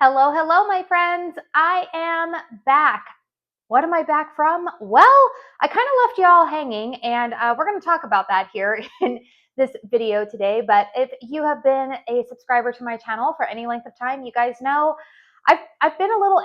Hello, hello, my friends. I am back. What am I back from? Well, I kind of left you all hanging, and we're going to talk about that here in this video today. But if you have been a subscriber to my channel for any length of time, you guys know I've been a little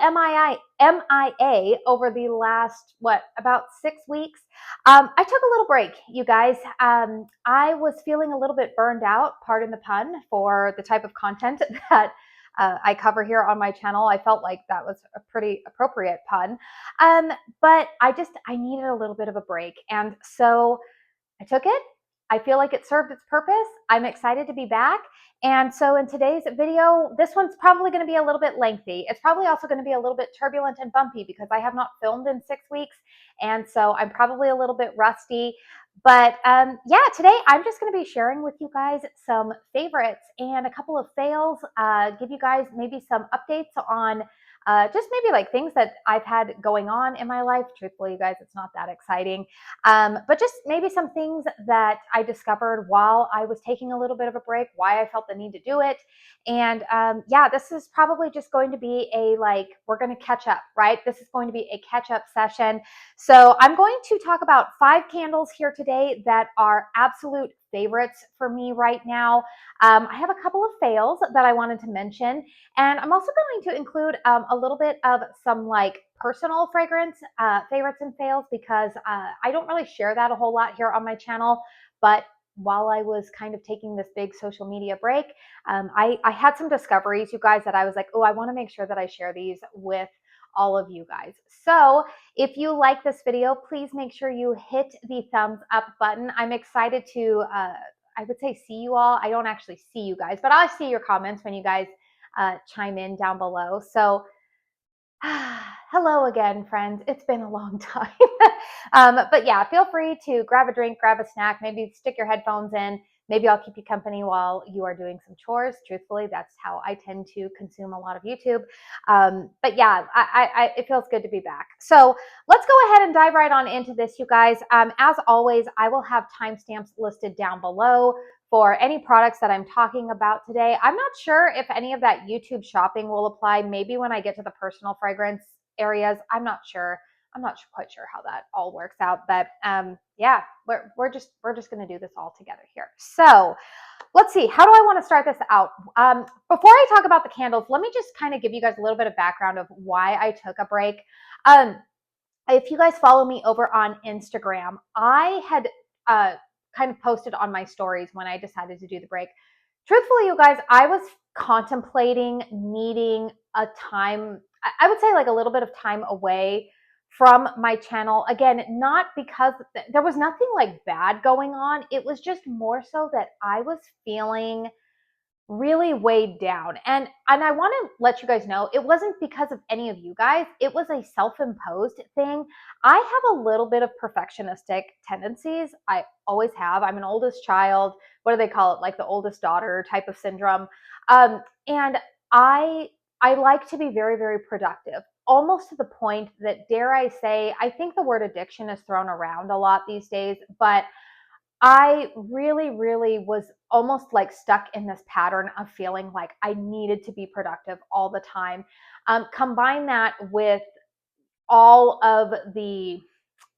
MIA over the last, about 6 weeks. I took a little break, you guys. I was feeling a little bit burned out, pardon the pun, for the type of content that I cover here on my channel. I felt like that was a pretty appropriate pun. But I needed a little bit of a break. And so I took it. I feel like it served its purpose. I'm excited to be back. And so in today's video, this one's probably going to be a little bit lengthy. It's probably also going to be a little bit turbulent and bumpy because I have not filmed in 6 weeks. And so I'm probably a little bit rusty. But yeah, today I'm just going to be sharing with you guys some favorites and a couple of fails, give you guys maybe some updates on just maybe like things that I've had going on in my life. Truthfully, you guys, it's not that exciting. But just maybe some things that I discovered while I was taking a little bit of a break, why I felt the need to do it. And yeah, this is probably just going to be we're going to catch up, right? This is going to be a catch up session. So I'm going to talk about 5 candles here today that are absolute favorites for me right now. I have a couple of fails that I wanted to mention, and I'm also going to include a little bit of some personal fragrance favorites and fails because I don't really share that a whole lot here on my channel. But while I was kind of taking this big social media break, I had some discoveries, you guys, that I was like, oh, I want to make sure that I share these with all of you guys. So if you like this video, please make sure you hit the thumbs up button. I'm excited to, I would say, see you all. I don't actually see you guys, but I'll see your comments when you guys chime in down below. So hello again, friends. It's been a long time. But yeah, feel free to grab a drink, grab a snack, maybe stick your headphones in. Maybe I'll keep you company while you are doing some chores. Truthfully, that's how I tend to consume a lot of YouTube. But yeah, it feels good to be back. So let's go ahead and dive right on into this, you guys. As always, I will have timestamps listed down below for any products that I'm talking about today. I'm not sure if any of that YouTube shopping will apply. Maybe when I get to the personal fragrance areas, I'm not sure. I'm not quite sure how that all works out, but yeah, we're just going to do this all together here. So let's see. How do I want to start this out? Before I talk about the candles, let me just kind of give you guys a little bit of background of why I took a break. If you guys follow me over on Instagram, I had kind of posted on my stories when I decided to do the break. Truthfully, you guys, I was contemplating needing a time, I would say like a little bit of time away from my channel. Again, not because there was nothing like bad going on. It was just more so that I was feeling really weighed down. And I want to let you guys know, it wasn't because of any of you guys. It was a self-imposed thing. I have a little bit of perfectionistic tendencies. I always have. I'm an oldest child. What do they call it? Like the oldest daughter type of syndrome. And I like to be very, very productive, almost to the point that, dare I say, I think the word addiction is thrown around a lot these days, but I really, really was almost like stuck in this pattern of feeling like I needed to be productive all the time. Combine that with all of the,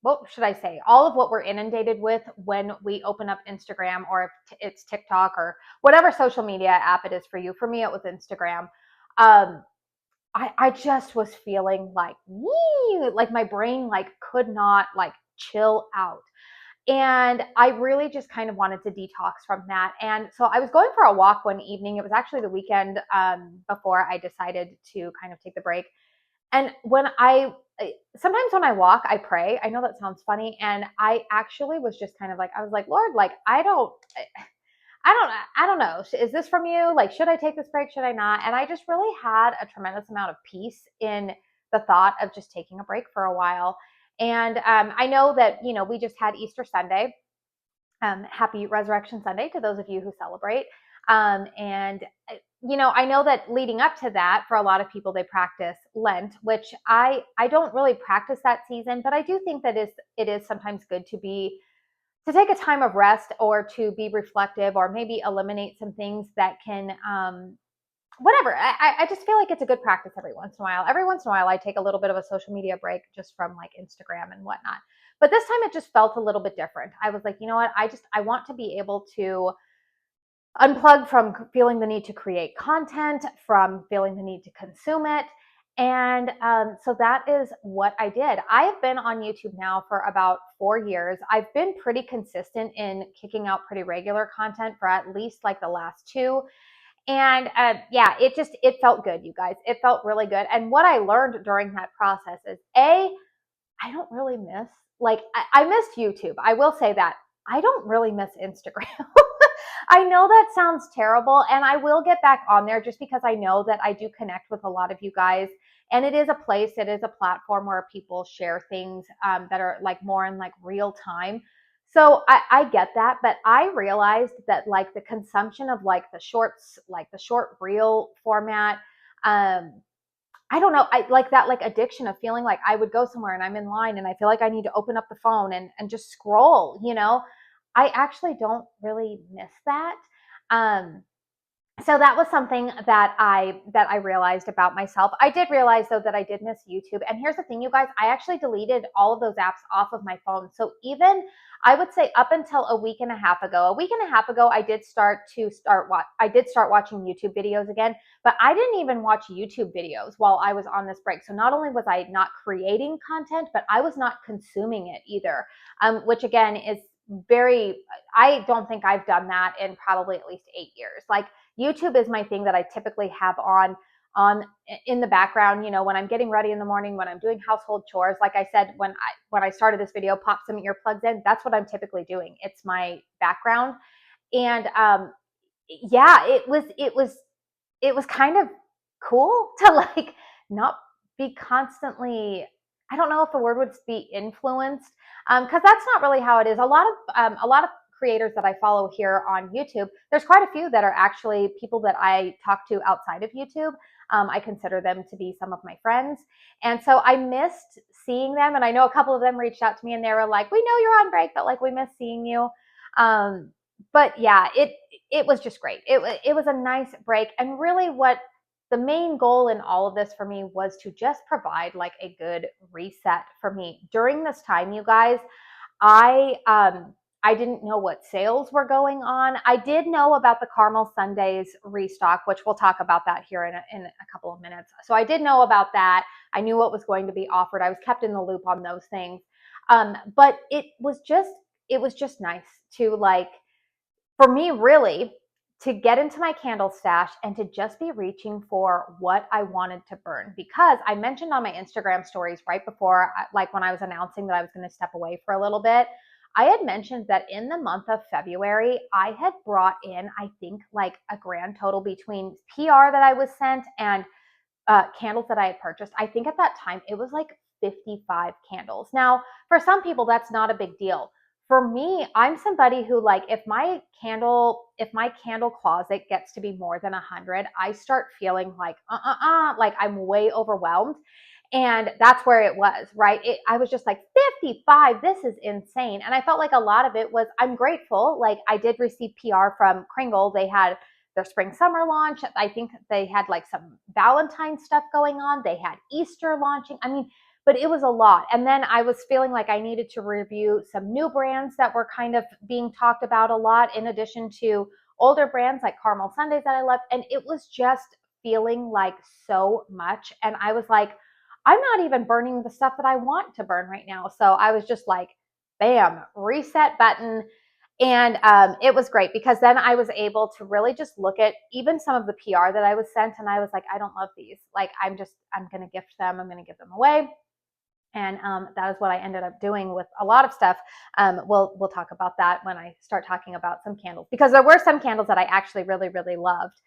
what should I say, all of what we're inundated with when we open up Instagram, or if it's TikTok or whatever social media app it is for you. For me, it was Instagram. I just was feeling like my brain could not chill out. And I really just kind of wanted to detox from that. And so I was going for a walk one evening. It was actually the weekend before I decided to kind of take the break. And sometimes when I walk, I pray. I know that sounds funny. And I actually was just kind of I was like, Lord, I don't know. Is this from you? Should I take this break? Should I not? And I just really had a tremendous amount of peace in the thought of just taking a break for a while. And I know that, we just had Easter Sunday. Happy Resurrection Sunday to those of you who celebrate. And I know that leading up to that, for a lot of people, they practice Lent, which I don't really practice that season, but I do think that it is sometimes good to take a time of rest, or to be reflective, or maybe eliminate some things that can whatever. I just feel like it's a good practice every once in a while. Every once in a while, I take a little bit of a social media break just from like Instagram and whatnot. But this time it just felt a little bit different. I was like, you know what? I want to be able to unplug from feeling the need to create content, from feeling the need to consume it. And so that is what I did. I have been on YouTube now for about 4 years. I've been pretty consistent in kicking out pretty regular content for at least like the last two. And yeah, it felt good, you guys. It felt really good. And what I learned during that process is I don't really miss, like, I missed YouTube. I will say that. I don't really miss Instagram. I know that sounds terrible, and I will get back on there just because I know that I do connect with a lot of you guys. And it is a place, it is a platform where people share things that are like more in like real time. So I get that, but I realized that like the consumption of like the shorts, like the short reel format, I don't know. I like that like addiction of feeling like I would go somewhere and I'm in line and I feel like I need to open up the phone and just scroll, you know? I actually don't really miss that. Um, so that was something that I realized about myself. I did realize though that I did miss YouTube. And here's the thing, you guys, I actually deleted all of those apps off of my phone. So even I would say up until a week and a half ago, I did start watching YouTube videos again, but I didn't even watch YouTube videos while I was on this break. So not only was I not creating content, but I was not consuming it either. Which again is I don't think I've done that in probably at least 8 years. Like YouTube is my thing that I typically have on in the background, you know, when I'm getting ready in the morning, when I'm doing household chores. Like I said, when I started this video, pop some earplugs in. That's what I'm typically doing. It's my background. And yeah, it was kind of cool to like not be constantly, I don't know if the word would be influenced, because that's not really how it is. A lot of creators that I follow here on YouTube, there's quite a few that are actually people that I talk to outside of YouTube. I consider them to be some of my friends. And so I missed seeing them. And I know a couple of them reached out to me and they were like, we know you're on break, but like we miss seeing you. But yeah, it was just great. It was a nice break. And really what the main goal in all of this for me was to just provide like a good reset for me. During this time, you guys, I didn't know what sales were going on. I did know about the caramel sundaes restock, which we'll talk about that here in a couple of minutes. So I did know about that. I knew what was going to be offered. I was kept in the loop on those things. But it was just nice to like, for me really, to get into my candle stash and to just be reaching for what I wanted to burn. Because I mentioned on my Instagram stories right before, like when I was announcing that I was going to step away for a little bit, I had mentioned that in the month of February, I had brought in, I think, like a grand total between PR that I was sent and candles that I had purchased. I think at that time it was like 55 candles. Now, for some people, that's not a big deal. For me, I'm somebody who like if my candle closet gets to be more than 100, I start feeling like like I'm way overwhelmed. And that's where it was, right? I was just like 55, this is insane. And I felt like a lot of it was, I'm grateful. Like I did receive PR from KRINGLE. They had their spring summer launch. I think they had like some Valentine stuff going on. They had Easter launching. I mean, but it was a lot. And then I was feeling like I needed to review some new brands that were kind of being talked about a lot, in addition to older brands like Caramel Sundays that I love. And it was just feeling like so much. And I was like, I'm not even burning the stuff that I want to burn right now. So I was just like, bam, reset button. And it was great because then I was able to really just look at even some of the PR that I was sent. And I was like, I don't love these. Like, I'm going to gift them. I'm going to give them away. And that is what I ended up doing with a lot of stuff. We'll talk about that when I start talking about some candles, because there were some candles that I actually really, really loved.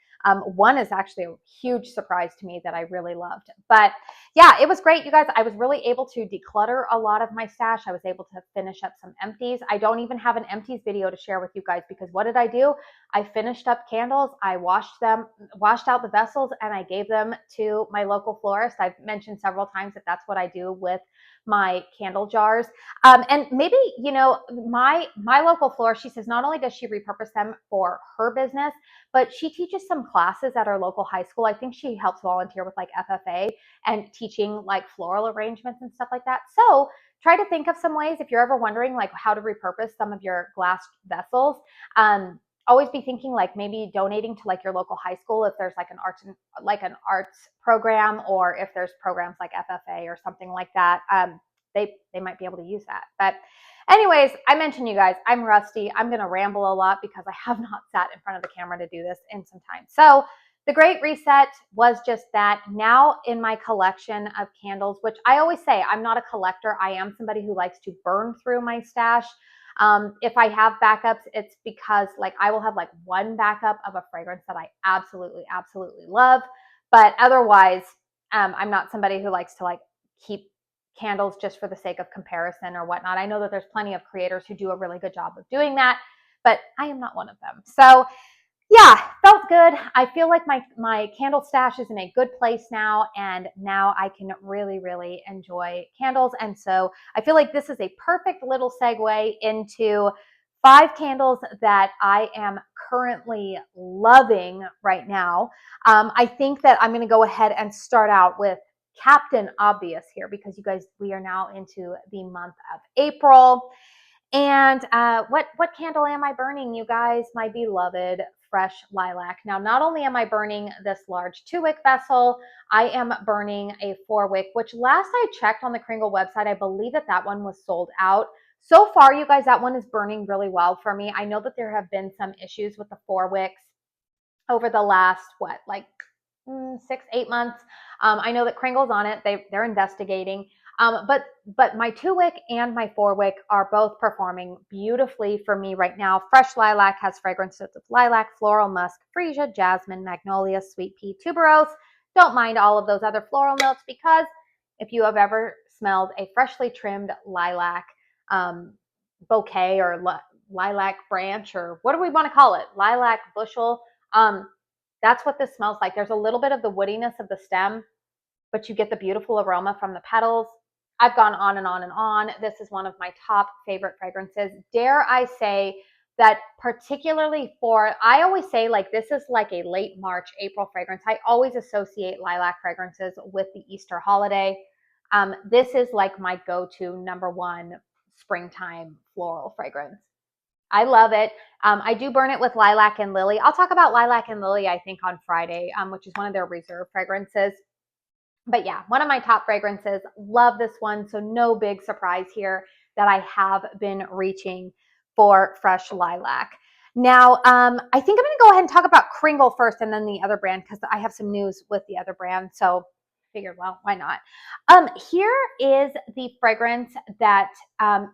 One is actually a huge surprise to me that I really loved. But yeah, it was great, you guys. I was really able to declutter a lot of my stash. I was able to finish up some empties. I don't even have an empties video to share with you guys because what did I do? I finished up candles. I washed out the vessels, and I gave them to my local florist. I've mentioned several times that that's what I do with my candle jars. And maybe, you know, my local florist, she says not only does she repurpose them for her business, but she teaches some classes at our local high school. I think she helps volunteer with like FFA and teaching like floral arrangements and stuff like that. So try to think of some ways if you're ever wondering like how to repurpose some of your glass vessels. Always be thinking like maybe donating to like your local high school if there's like an arts program, or if there's programs like FFA or something like that. They might be able to use that. But anyways, I mentioned, you guys, I'm rusty. I'm going to ramble a lot because I have not sat in front of the camera to do this in some time. So the Great Reset was just that. Now in my collection of candles, which I always say I'm not a collector, I am somebody who likes to burn through my stash. If I have backups, it's because like I will have like one backup of a fragrance that I absolutely, absolutely love. But otherwise, I'm not somebody who likes to like keep candles just for the sake of comparison or whatnot. I know that there's plenty of creators who do a really good job of doing that, but I am not one of them. So yeah, felt good. I feel like my candle stash is in a good place now, and now I can really, really enjoy candles. And so I feel like this is a perfect little segue into 5 candles that I am currently loving right now. I think that I'm going to go ahead and start out with Captain Obvious here, because you guys, we are now into the month of April. And what candle am I burning, you guys? My beloved Fresh Lilac. Now, not only am I burning this large 2-wick vessel, I am burning a 4-wick, which last I checked on the KRINGLE website, I believe that one was sold out. So far, you guys, that one is burning really well for me. I know that there have been some issues with the 4-wicks over the last, what, like 6-8 months. I know that KRINGLE's on it. They're investigating. But my 2-wick and my 4-wick are both performing beautifully for me right now. Fresh Lilac has fragrance notes of lilac, floral, musk, freesia, jasmine, magnolia, sweet pea, tuberose. Don't mind all of those other floral notes, because if you have ever smelled a freshly trimmed lilac bouquet, or lilac branch, or what do we want to call it? Lilac bushel. That's what this smells like. There's a little bit of the woodiness of the stem, but you get the beautiful aroma from the petals. I've gone on and on and on. This is one of my top favorite fragrances. Dare I say that, particularly for, I always say like this is like a late March, April fragrance. I always associate lilac fragrances with the Easter holiday. This is like my go-to #1 springtime floral fragrance. I love it. I do burn it with Lilac and Lily. I'll talk about Lilac and Lily, I think, on Friday, which is one of their reserve fragrances. But yeah, one of my top fragrances. Love this one. So no big surprise here that I have been reaching for Fresh Lilac. Now, I think I'm going to go ahead and talk about KRINGLE first, and then the other brand, because I have some news with the other brand. So I figured, well, why not? Here is the fragrance that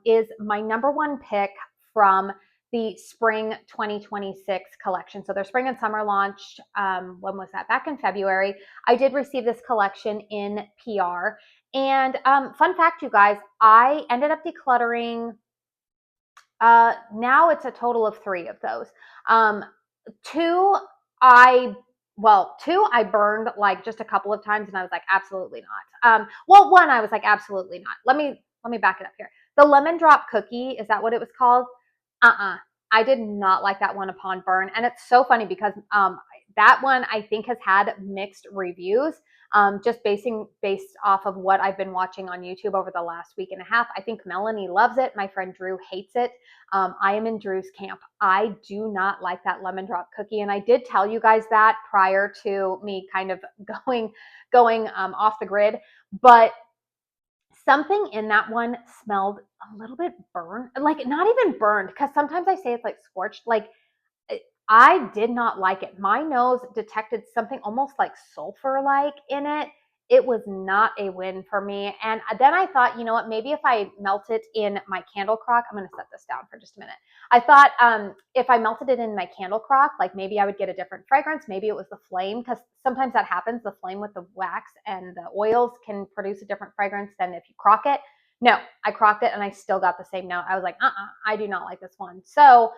is my #1 pick from the spring 2026 collection. So their spring and summer launched, when was that? Back in February. I did receive this collection in PR. And fun fact, you guys, I ended up decluttering, now it's a total of 3 of those. 2 I burned like just a couple of times, and I was like, absolutely not. Well, 1 I was like, absolutely not. Let me back it up here. The Lemon Drop Cookie, is that what it was called? I did not like that one upon burn. And it's so funny because that one I think has had mixed reviews, just based off of what I've been watching on YouTube over the last week and a half. I think Melanie loves it. My friend Drew hates it. I am in Drew's camp. I do not like that Lemon Drop Cookie. And I did tell you guys that prior to me kind of going off the grid. But something in that one smelled a little bit burned, like not even burned, because sometimes I say it's like scorched. Like, I did not like it. My nose detected something almost like sulfur-like in it. It was not a win for me. And then I thought, you know what, maybe if I melt it in my candle crock, I'm going to set this down for just a minute. I thought if I melted it in my candle crock, like maybe I would get a different fragrance. Maybe it was the flame, because sometimes that happens. The flame with the wax and the oils can produce a different fragrance than if you crock it. No, I crocked it and I still got the same note. I was like, I do not like this one. So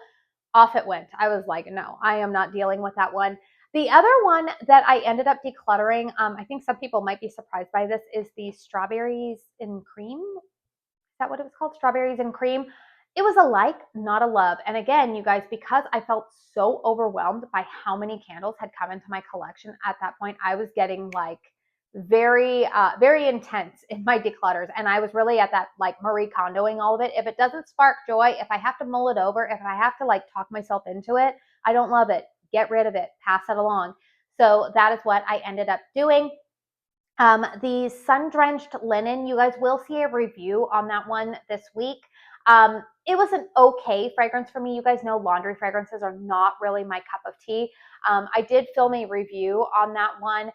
off it went. I was like, no, I am not dealing with that one. The other one that I ended up decluttering, I think some people might be surprised by this, is the Strawberries and Cream. Is that what it was called? Strawberries and Cream. It was a like, not a love. And again, you guys, because I felt so overwhelmed by how many candles had come into my collection at that point, I was getting like very intense in my declutters. And I was really at that like Marie Kondoing all of it. If it doesn't spark joy, if I have to mull it over, if I have to like talk myself into it, I don't love it. Get rid of it, pass it along. So that is what I ended up doing. The sun-drenched linen, you guys will see a review on that one this week. It was an okay fragrance for me. You guys know laundry fragrances are not really my cup of tea. I did film a review on that one,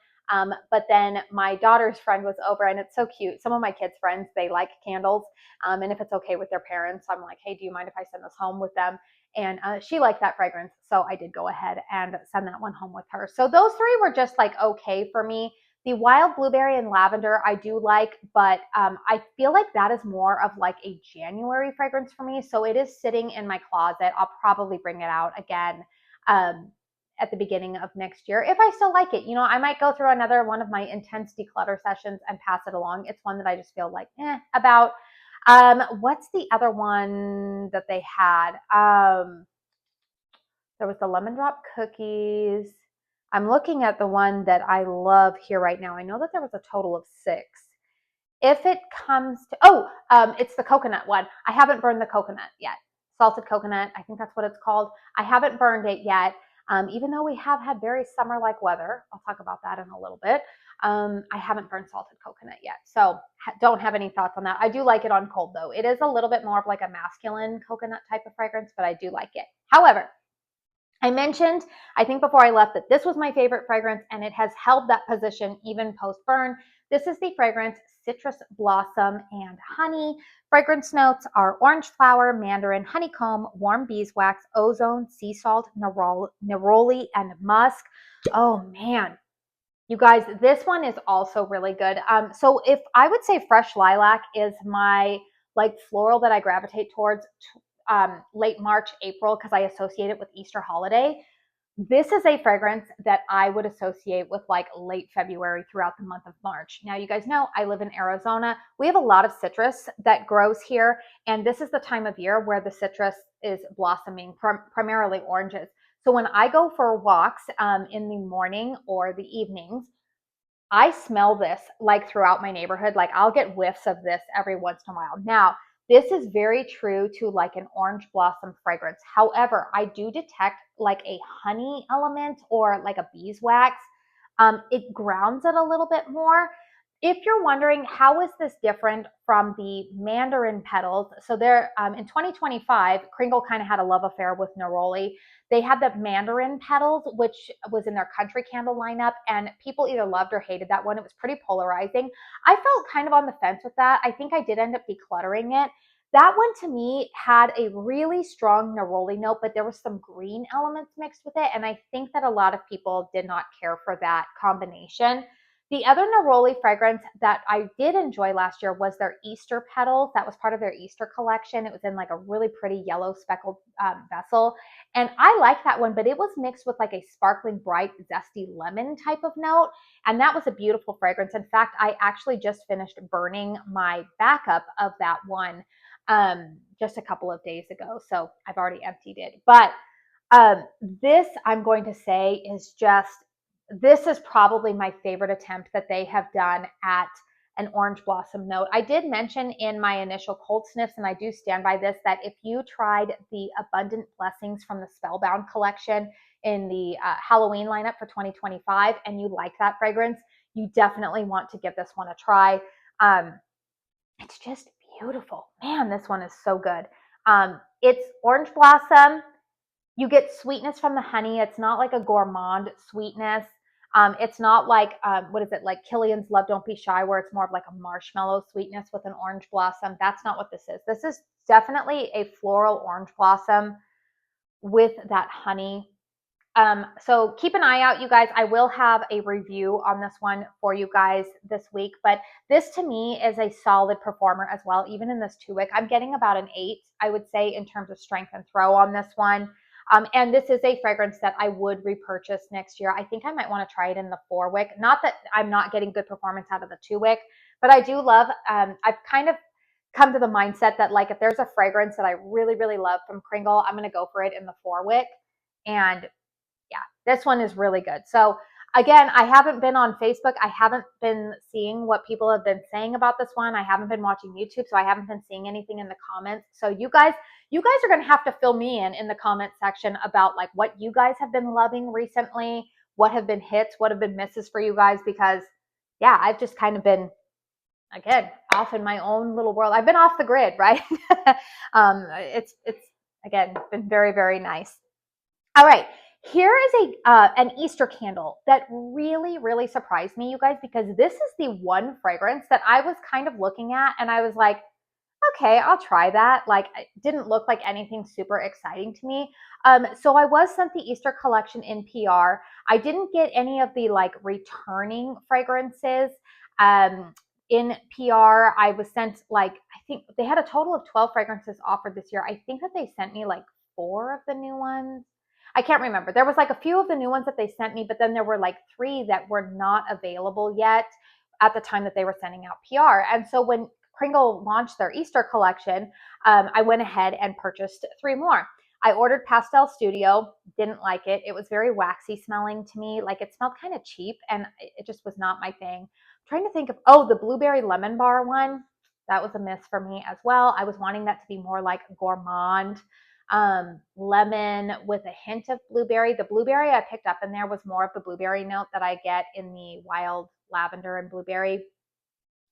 but then my daughter's friend was over, and it's so cute. Some of my kids' friends, they like candles, and if it's okay with their parents, I'm like, hey, do you mind if I send this home with them? And she liked that fragrance, so I did go ahead and send that one home with her. So those three were just like okay for me. The wild blueberry and lavender I do like, but I feel like that is more of like a January fragrance for me. So it is sitting in my closet. I'll probably bring it out again at the beginning of next year if I still like it. You know, I might go through another one of my intense declutter sessions and pass it along. It's one that I just feel like about. What's the other one that they had? There was the lemon drop cookies. I'm looking at the one that I love here right now. I know that there was a total of 6. If it comes to, it's the coconut one. I haven't burned the coconut yet. Salted coconut, I think that's what it's called. I haven't burned it yet, even though we have had very summer-like weather. I'll talk about that in a little bit. I haven't burned salted coconut yet, so don't have any thoughts on that. I do like it on cold, though. It is a little bit more of like a masculine coconut type of fragrance, but I do like it. However, I mentioned, I think before I left, that this was my favorite fragrance, and it has held that position even post-burn. This is the fragrance Citrus Blossom and Honey. Fragrance notes are orange flower, mandarin, honeycomb, warm beeswax, ozone, sea salt, neroli, and musk. Oh man, you guys, this one is also really good. So if I would say fresh lilac is my like floral that I gravitate towards late March, April, because I associate it with Easter holiday. This is a fragrance that I would associate with like late February throughout the month of March. Now, you guys know I live in Arizona. We have a lot of citrus that grows here, and this is the time of year where the citrus is blossoming, primarily oranges. So when I go for walks in the morning or the evenings, I smell this like throughout my neighborhood. Like I'll get whiffs of this every once in a while. Now, this is very true to like an orange blossom fragrance. However, I do detect like a honey element or like a beeswax. It grounds it a little bit more. If you're wondering, how is this different from the mandarin petals? So there, in 2025, KRINGLE kind of had a love affair with neroli. They had the mandarin petals, which was in their country candle lineup, and people either loved or hated that one. It was pretty polarizing. I felt kind of on the fence with that. I think I did end up decluttering it. That one to me had a really strong neroli note, but there was some green elements mixed with it, and I think that a lot of people did not care for that combination. The other neroli fragrance that I did enjoy last year was their Easter petals. That was part of their Easter collection. It was in like a really pretty yellow speckled vessel. And I like that one, but it was mixed with like a sparkling, bright, zesty lemon type of note. And that was a beautiful fragrance. In fact, I actually just finished burning my backup of that one just a couple of days ago. So I've already emptied it. But this, I'm going to say, is just, this is probably my favorite attempt that they have done at an orange blossom note. I did mention in my initial cold sniffs, and I do stand by this, that if you tried the Abundant Blessings from the Spellbound collection in the Halloween lineup for 2025 and you like that fragrance, you definitely want to give this one a try. It's just beautiful. Man, this one is so good. It's orange blossom. You get sweetness from the honey. It's not like a gourmand sweetness. It's not like, what is it, like Killian's Love Don't Be Shy, where it's more of like a marshmallow sweetness with an orange blossom. That's not what this is. This is definitely a floral orange blossom with that honey. So keep an eye out, you guys. I will have a review on this one for you guys this week, but this to me is a solid performer as well. Even in this 2-wick, I'm getting about an 8, I would say, in terms of strength and throw on this one. And this is a fragrance that I would repurchase next year. I think I might want to try it in the 4-wick. Not that I'm not getting good performance out of the 2-wick, but I do love, I've kind of come to the mindset that like if there's a fragrance that I really, really love from KRINGLE, I'm going to go for it in the 4-wick. And yeah, this one is really good. So again, I haven't been on Facebook. I haven't been seeing what people have been saying about this one. I haven't been watching YouTube, so I haven't been seeing anything in the comments. So you guys are going to have to fill me in the comment section about like what you guys have been loving recently, what have been hits, what have been misses for you guys, because yeah, I've just kind of been, again, off in my own little world. I've been off the grid, right? It's again been very, very nice. All right, here is an Easter candle that really, really surprised me, you guys, because this is the one fragrance that I was kind of looking at and I was like, okay, I'll try that. Like, it didn't look like anything super exciting to me. So I was sent the Easter collection in PR. I didn't get any of the like returning fragrances. In PR, I was sent like, I think they had a total of 12 fragrances offered this year. I think that they sent me like 4 of the new ones. I can't remember. There was like a few of the new ones that they sent me, but then there were like 3 that were not available yet at the time that they were sending out PR. And so when KRINGLE launched their Easter collection, I went ahead and purchased 3 more. I ordered Pastel Studio, didn't like it. It was very waxy smelling to me. Like it smelled kind of cheap and it just was not my thing. I'm trying to think of, oh, the Blueberry Lemon Bar one. That was a miss for me as well. I was wanting that to be more like gourmand, lemon with a hint of blueberry. The blueberry I picked up in there was more of the blueberry note that I get in the wild lavender and blueberry.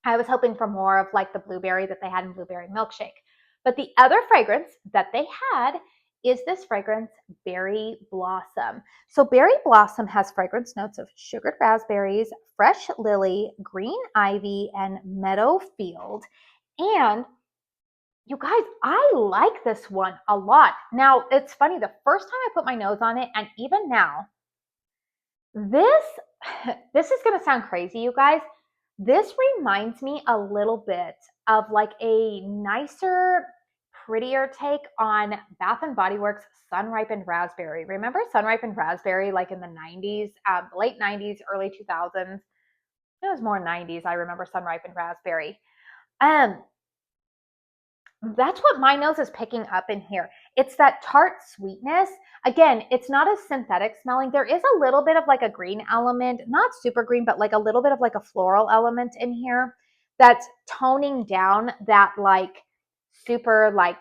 I was hoping for more of like the blueberry that they had in Blueberry Milkshake. But the other fragrance that they had is this fragrance, Berry Blossom. So Berry Blossom has fragrance notes of sugared raspberries, fresh lily, green ivy, and meadow field. And you guys, I like this one a lot. Now, it's funny, the first time I put my nose on it, and even now, this is going to sound crazy, you guys. This reminds me a little bit of like a nicer, prettier take on Bath and Body Works Sun Ripened Raspberry. Remember Sun Ripened Raspberry like in the 90s, late 90s, early 2000s? It was more 90s. I remember Sun Ripened Raspberry. That's what my nose is picking up in here. It's that tart sweetness. Again, it's not as synthetic smelling. There is a little bit of like a green element, not super green, but like a little bit of like a floral element in here that's toning down that like super like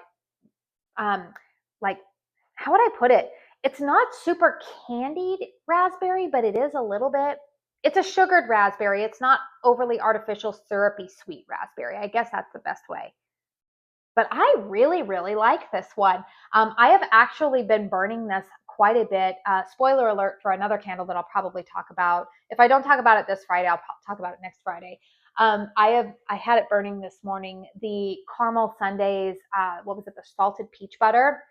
how would I put it? It's not super candied raspberry, but it is a little bit. It's a sugared raspberry. It's not overly artificial, syrupy, sweet raspberry. I guess that's the best way. But I really, really like this one. I have actually been burning this quite a bit. Spoiler alert for another candle that I'll probably talk about. If I don't talk about it this Friday, I'll talk about it next Friday. I had it burning this morning. The Caramel Sundays, what was it? The salted peach butter.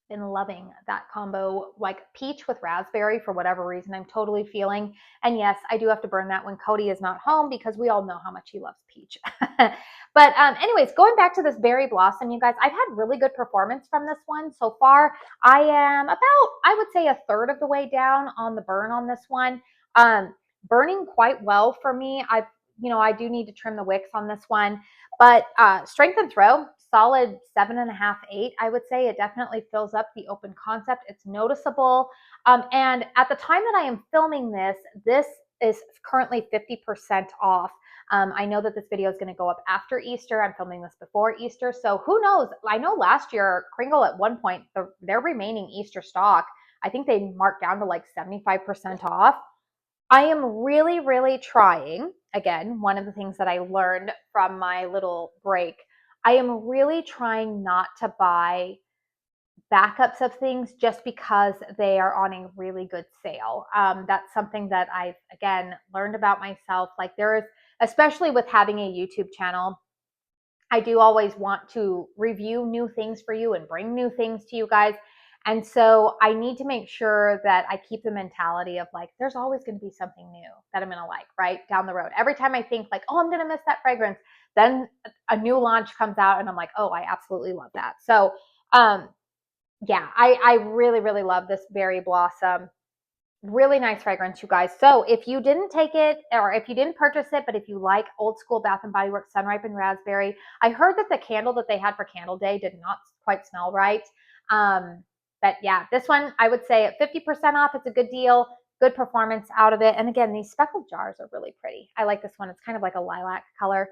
Been loving that combo, like peach with raspberry for whatever reason I'm totally feeling. And yes, I do have to burn that when Cody is not home because we all know how much he loves peach. But anyways, going back to this Berry Blossom, you guys, I've had really good performance from this one so far. I am about, I would say, a third of the way down on the burn on this one. Burning quite well for me. I do need to trim the wicks on this one, but strength and throw, solid 7.5, 8. I would say it definitely fills up the open concept. It's noticeable. And at the time that I am filming this is currently 50% off. I know that this video is going to go up after Easter. I'm filming this before Easter. So who knows? I know last year, KRINGLE at one point, their remaining Easter stock, I think they marked down to like 75% off. I am really, really trying. Again, one of the things that I learned from my little break, I am really trying not to buy backups of things just because they are on a really good sale. That's something that I've, again, learned about myself. Like there is, especially with having a YouTube channel, I do always want to review new things for you and bring new things to you guys. And so I need to make sure that I keep the mentality of like, there's always going to be something new that I'm going to like, right? Down the road. Every time I think like, oh, I'm going to miss that fragrance, then a new launch comes out and I'm like, oh, I absolutely love that. So Yeah, I really, really love this Berry Blossom. Really nice fragrance, you guys. So if you didn't take it or if you didn't purchase it, but if you like old school Bath and Body Works Sun Ripened Raspberry, I heard that the candle that they had for Candle Day did not quite smell right. But yeah, this one I would say at 50% off, it's a good deal, good performance out of it. And again, these speckled jars are really pretty. I like this one. It's kind of like a lilac color.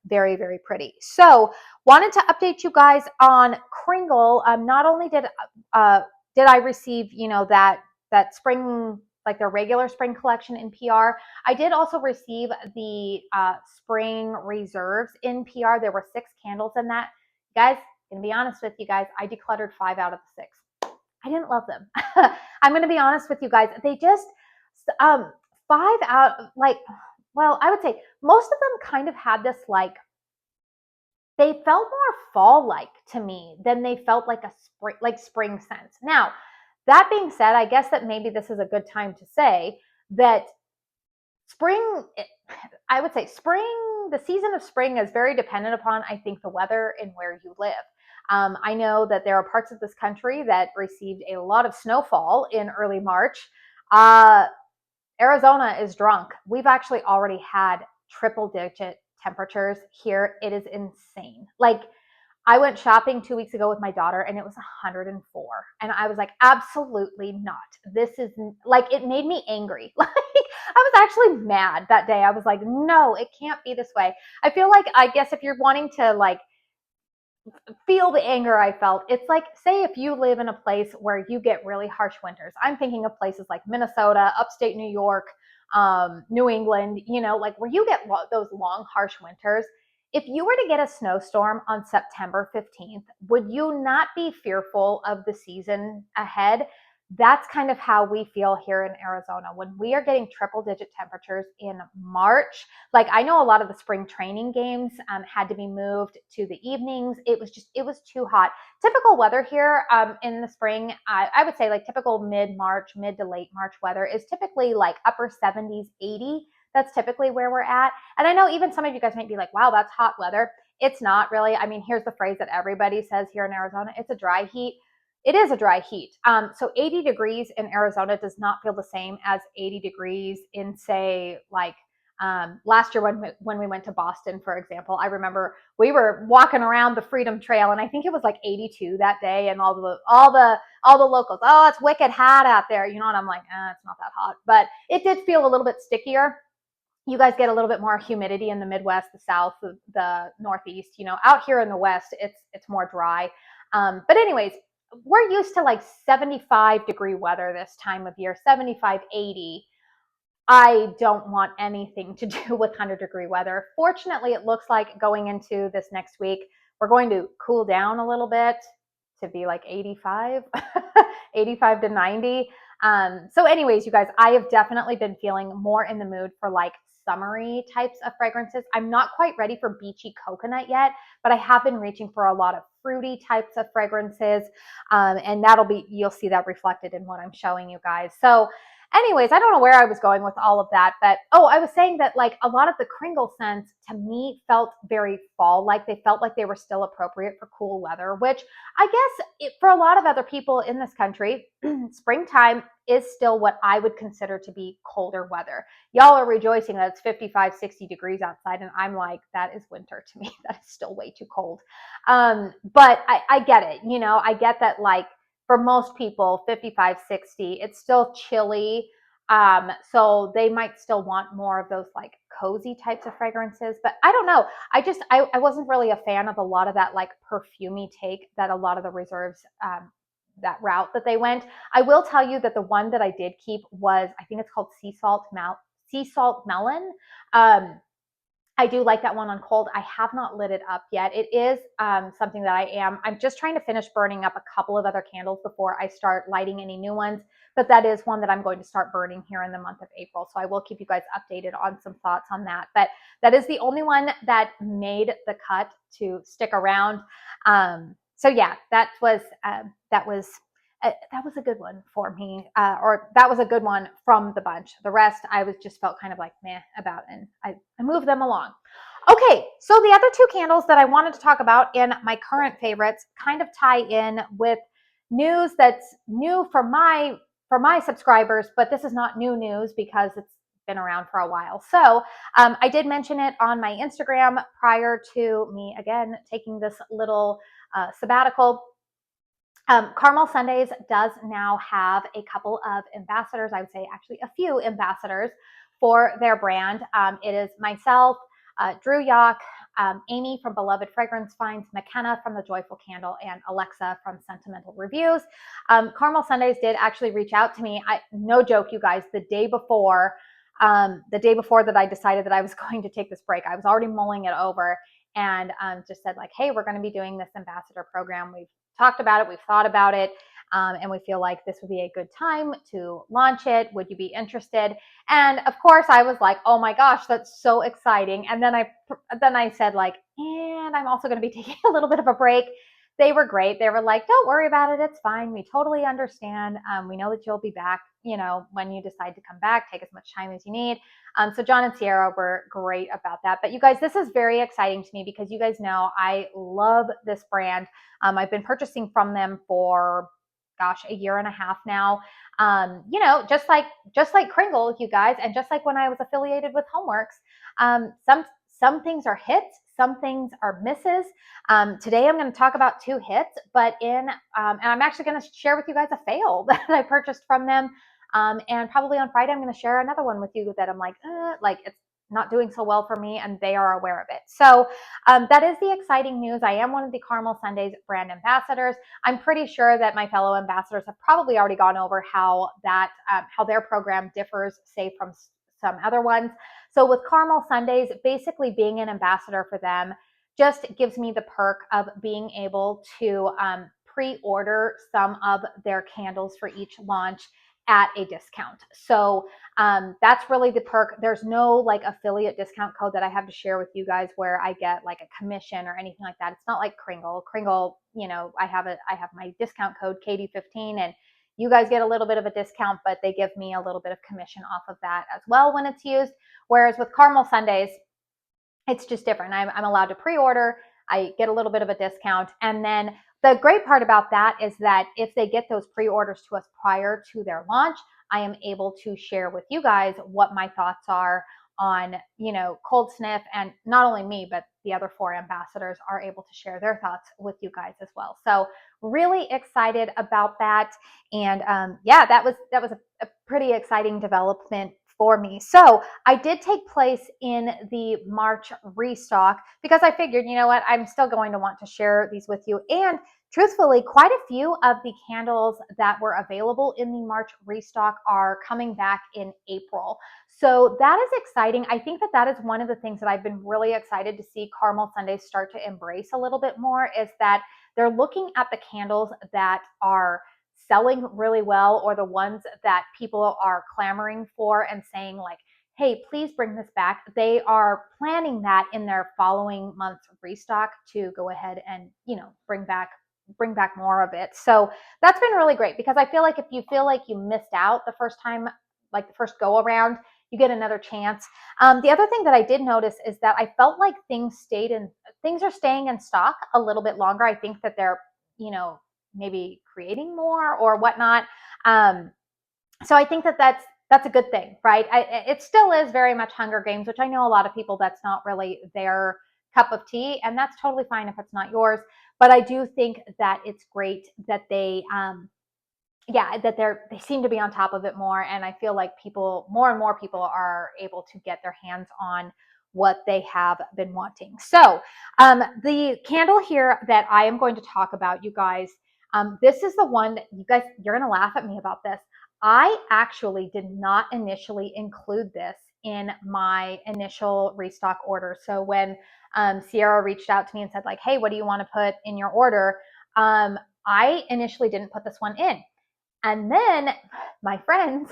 Very, very pretty. So wanted to update you guys on KRINGLE. Not only did I receive, that spring, like their regular spring collection in PR. I did also receive the spring reserves in PR. There were 6 candles in that. Guys, gonna be honest with you guys, I decluttered 5 out of the 6. I didn't love them. I'm gonna be honest with you guys. They just 5 out, like, well, I would say most of them kind of had this like, they felt more fall-like to me than they felt like a spring sense. Now, that being said, I guess that maybe this is a good time to say that spring, I would say spring, the season of spring is very dependent upon, I think, the weather and where you live. I know that there are parts of this country that received a lot of snowfall in early March. Arizona is drunk. We've actually already had triple digit temperatures here. It is insane. Like, I went shopping 2 weeks ago with my daughter and it was 104. And I was like, absolutely not. This is like, it made me angry. Like, I was actually mad that day. I was like, no, it can't be this way. I feel like, I guess if you're wanting to like feel the anger I felt, it's like, say if you live in a place where you get really harsh winters. I'm thinking of places like Minnesota, upstate New York, New England, like where you get those long, harsh winters. If you were to get a snowstorm on September 15th, would you not be fearful of the season ahead? That's kind of how we feel here in Arizona. When we are getting triple digit temperatures in March, like I know a lot of the spring training games had to be moved to the evenings. It was too hot. Typical weather here in the spring, I would say like typical mid-March, mid to late March weather is typically like upper 70s, 80. That's typically where we're at. And I know even some of you guys might be like, wow, that's hot weather. It's not really. I mean, here's the phrase that everybody says here in Arizona. It's a dry heat. It is a dry heat. So 80 degrees in Arizona does not feel the same as 80 degrees in, say, like last year when we went to Boston, for example. I remember we were walking around the Freedom Trail, and I think it was like 82 that day, and all the locals, oh, it's wicked hot out there, and I'm like, it's not that hot, but it did feel a little bit stickier. You guys get a little bit more humidity in the Midwest, the South, the Northeast. Out here in the West, it's more dry. But anyways, we're used to like 75-degree weather this time of year, 75, 80. I don't want anything to do with 100-degree weather. Fortunately, it looks like going into this next week, we're going to cool down a little bit to be like 85, 85 to 90. So anyways, you guys, I have definitely been feeling more in the mood for like summery types of fragrances. I'm not quite ready for beachy coconut yet, but I have been reaching for a lot of fruity types of fragrances. And you'll see that reflected in what I'm showing you guys. So anyways, I don't know where I was going with all of that, but I was saying that like a lot of the KRINGLE scents to me felt very fall-like. They felt like they were still appropriate for cool weather, which I guess for a lot of other people in this country, springtime is still what I would consider to be colder weather. Y'all are rejoicing that it's 55, 60 degrees outside, and I'm like, that is winter to me. That is still way too cold. But I get it. I get that like for most people, 55, 60, it's still chilly. So they might still want more of those like cozy types of fragrances, but I don't know. I wasn't really a fan of a lot of that like perfumey take that a lot of the reserves, that route that they went. I will tell you that the one that I did keep was, I think it's called Sea Salt Melon. I do like that one on cold. I have not lit it up yet. It is something that I'm just trying to finish burning up a couple of other candles before I start lighting any new ones. But that is one that I'm going to start burning here in the month of April. So I will keep you guys updated on some thoughts on that. But that is the only one that made the cut to stick around. So yeah, that was a good one for me, or that was a good one from the bunch. The rest, I just felt kind of like meh about, and I moved them along. Okay, so the other 2 candles that I wanted to talk about in my current favorites kind of tie in with news that's new for my subscribers, but this is not new news because it's been around for a while. So I did mention it on my Instagram prior to me, again, taking this little sabbatical. Caramel Sundays does now have a couple of ambassadors, I would say actually a few ambassadors for their brand. It is myself, Drew Yock, Amy from Beloved Fragrance Finds, McKenna from The Joyful Candle, and Alexa from Sentimental Reviews. Caramel Sundays did actually reach out to me. No joke, you guys, the day before that I decided that I was going to take this break, I was already mulling it over and just said like, hey, we're going to be doing this ambassador program. We've talked about it, we've thought about it, and we feel like this would be a good time to launch it. Would you be interested? And of course, I was like, oh my gosh, that's so exciting. And then I said like, and I'm also going to be taking a little bit of a break. They were great. They were like, don't worry about it. It's fine. We totally understand. We know that you'll be back, when you decide to come back. Take as much time as you need. So John and Sierra were great about that. But you guys, this is very exciting to me because you guys know I love this brand. I've been purchasing from them for, gosh, a year and a half now. Just like KRINGLE, you guys, and just like when I was affiliated with Homeworks, some things are hits, some things are misses. Today I'm going to talk about two hits, but and I'm actually going to share with you guys a fail that I purchased from them. And probably on Friday I'm going to share another one with you that I'm like it's not doing so well for me, and they are aware of it. So that is the exciting news. I am one of the Caramel Sundays brand ambassadors. I'm pretty sure that my fellow ambassadors have probably already gone over how their program differs, say, from some other ones. So with Caramel Sundays, basically being an ambassador for them just gives me the perk of being able to pre-order some of their candles for each launch at a discount. So that's really the perk. There's no like affiliate discount code that I have to share with you guys where I get like a commission or anything like that. It's not like KRINGLE. KRINGLE, I have my discount code KD15, and you guys get a little bit of a discount, but they give me a little bit of commission off of that as well when it's used. Whereas with Caramel Sundays, it's just different. I'm allowed to pre-order. I get a little bit of a discount. And then the great part about that is that if they get those pre-orders to us prior to their launch, I am able to share with you guys what my thoughts are on, Cold Sniff. And not only me, but the other 4 ambassadors are able to share their thoughts with you guys as well. So really excited about that. And that was a pretty exciting development for me. So I did take place in the March restock because I figured, you know what, I'm still going to want to share these with you. And truthfully, quite a few of the candles that were available in the March restock are coming back in April. So that is exciting. I think that is one of the things that I've been really excited to see Caramel Sundays start to embrace a little bit more, is that they're looking at the candles that are selling really well, or the ones that people are clamoring for and saying like, hey, please bring this back. They are planning that in their following month's restock to go ahead and, bring back more of it. So that's been really great, because I feel like if you feel like you missed out the first time, like the first go around, you get another chance. The other thing that I did notice is that I felt like things are staying in stock a little bit longer. I think that they're, maybe creating more or whatnot. So I think that that's a good thing, right? It still is very much Hunger Games, which I know a lot of people, that's not really their cup of tea, and that's totally fine if it's not yours. But I do think that it's great that they seem to be on top of it more, and I feel like more and more people are able to get their hands on what they have been wanting. So the candle here that I am going to talk about, you guys, this is the one that you're going to laugh at me about this. I actually did not initially include this in my initial restock order. So when Sierra reached out to me and said like, hey, what do you want to put in your order? I initially didn't put this one in. And then my friends,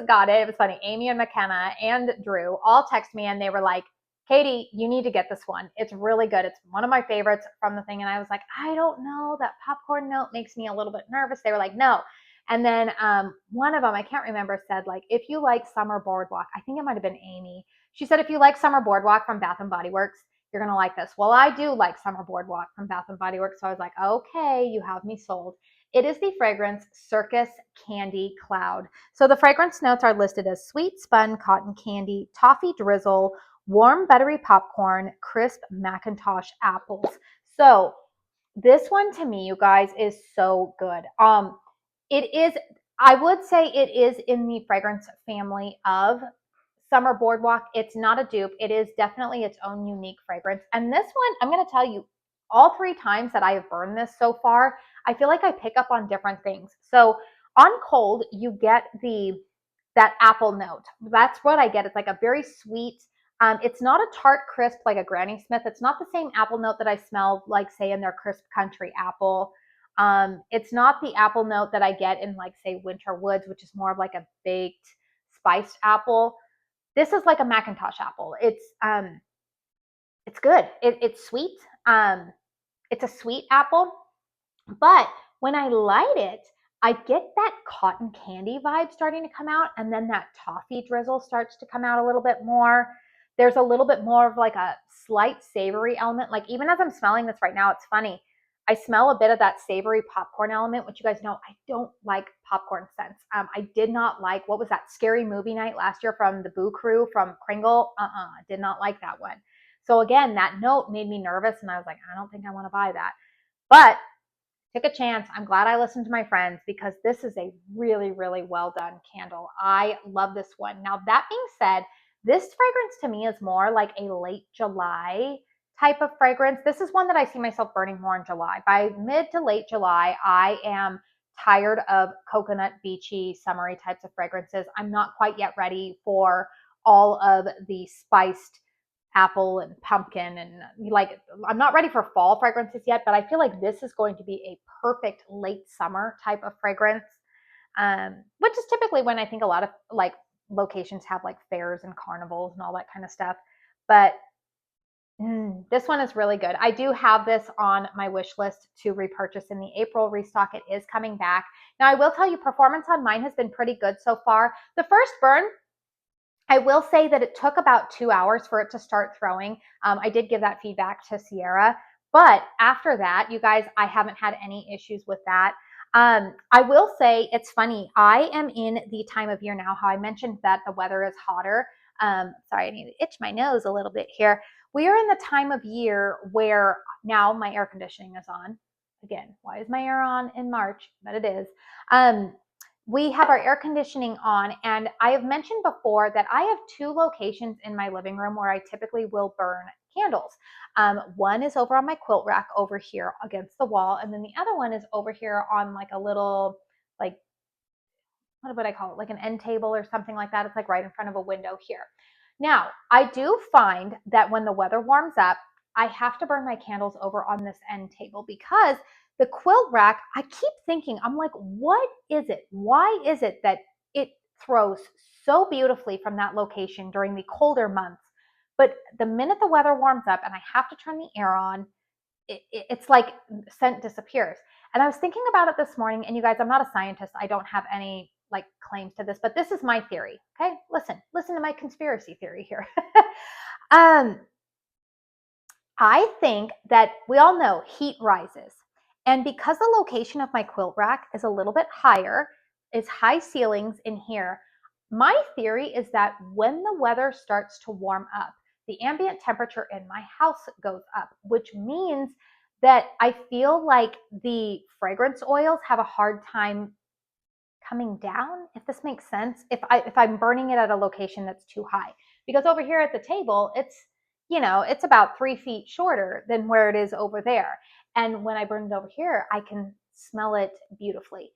got it. It was funny. Amy and McKenna and Drew all texted me, and they were like, Katie, you need to get this one. It's really good. It's one of my favorites from the thing. And I was like, I don't know. That popcorn note makes me a little bit nervous. They were like, no. And then one of them, I can't remember, said like, if you like Summer Boardwalk, I think it might have been Amy. She said, if you like Summer Boardwalk from Bath and Body Works, you're going to like this. Well, I do like Summer Boardwalk from Bath & Body Works, so I was like, okay, you have me sold. It is the fragrance Circus Candy Cloud. So the fragrance notes are listed as sweet spun cotton candy, toffee drizzle, warm buttery popcorn, crisp Macintosh apples. So this one to me, you guys, is so good. It is, I would say it is in the fragrance family of Summer Boardwalk. It's not a dupe. It is definitely its own unique fragrance. And this one, I'm going to tell you, all 3 times that I have burned this so far, I feel like I pick up on different things. So on cold, you get that apple note. That's what I get. It's like a very sweet, it's not a tart crisp like a Granny Smith. It's not the same apple note that I smell like, say, in their crisp country apple. It's not the apple note that I get in, like, say, Winter Woods, which is more of like a baked spiced apple. This is like a Macintosh apple. It's good. It's sweet. It's a sweet apple, but when I light it, I get that cotton candy vibe starting to come out, and then that toffee drizzle starts to come out a little bit more. There's a little bit more of like a slight savory element. Like, even as I'm smelling this right now, it's funny. I smell a bit of that savory popcorn element, which you guys know I don't like popcorn scents. I did not like, what was that, Scary Movie Night last year from the Boo Crew from KRINGLE? Did not like that one. So again, that note made me nervous, and I was like, I don't think I want to buy that. But took a chance. I'm glad I listened to my friends, because this is a really, really well done candle. I love this one. Now, that being said, this fragrance to me is more like a late July type of fragrance. This is one that I see myself burning more in July. By mid to late July, I am tired of coconut, beachy, summery types of fragrances. I'm not quite yet ready for all of the spiced apple and pumpkin, and like, I'm not ready for fall fragrances yet, but I feel like this is going to be a perfect late summer type of fragrance, which is typically when I think a lot of like locations have like fairs and carnivals and all that kind of stuff. But this one is really good. I do have this on my wish list to repurchase in the April restock. It is coming back. Now, I will tell you, performance on mine has been pretty good so far. The first burn, I will say that it took about 2 hours for it to start throwing. I did give that feedback to Sierra, but after that, you guys, I haven't had any issues with that. I will say, it's funny, I am in the time of year now, how I mentioned that the weather is hotter. Sorry, I need to itch my nose a little bit here. We are in the time of year where now my air conditioning is on. Again, why is my air on in March? But it is. We have our air conditioning on, and I have mentioned before that I have 2 locations in my living room where I typically will burn candles. One is over on my quilt rack over here against the wall, and then the other one is over here on like a little, like, what would I call it? Like an end table or something like that. It's like right in front of a window here. Now, I do find that when the weather warms up, I have to burn my candles over on this end table, because the quilt rack, I keep thinking, I'm like, what is it? Why is it that it throws so beautifully from that location during the colder months? But the minute the weather warms up and I have to turn the air on, it's like scent disappears. And I was thinking about it this morning, and you guys, I'm not a scientist. I don't have any like claims to this, but this is my theory. Okay, listen to my conspiracy theory here. I think that we all know heat rises. And because the location of my quilt rack is a little bit higher, it's high ceilings in here, my theory is that when the weather starts to warm up, the ambient temperature in my house goes up, which means that I feel like the fragrance oils have a hard time coming down, if this makes sense, if I'm burning it at a location that's too high. Because over here at the table, it's, you know, it's about 3 feet shorter than where it is over there. And when I burn it over here, I can smell it beautifully.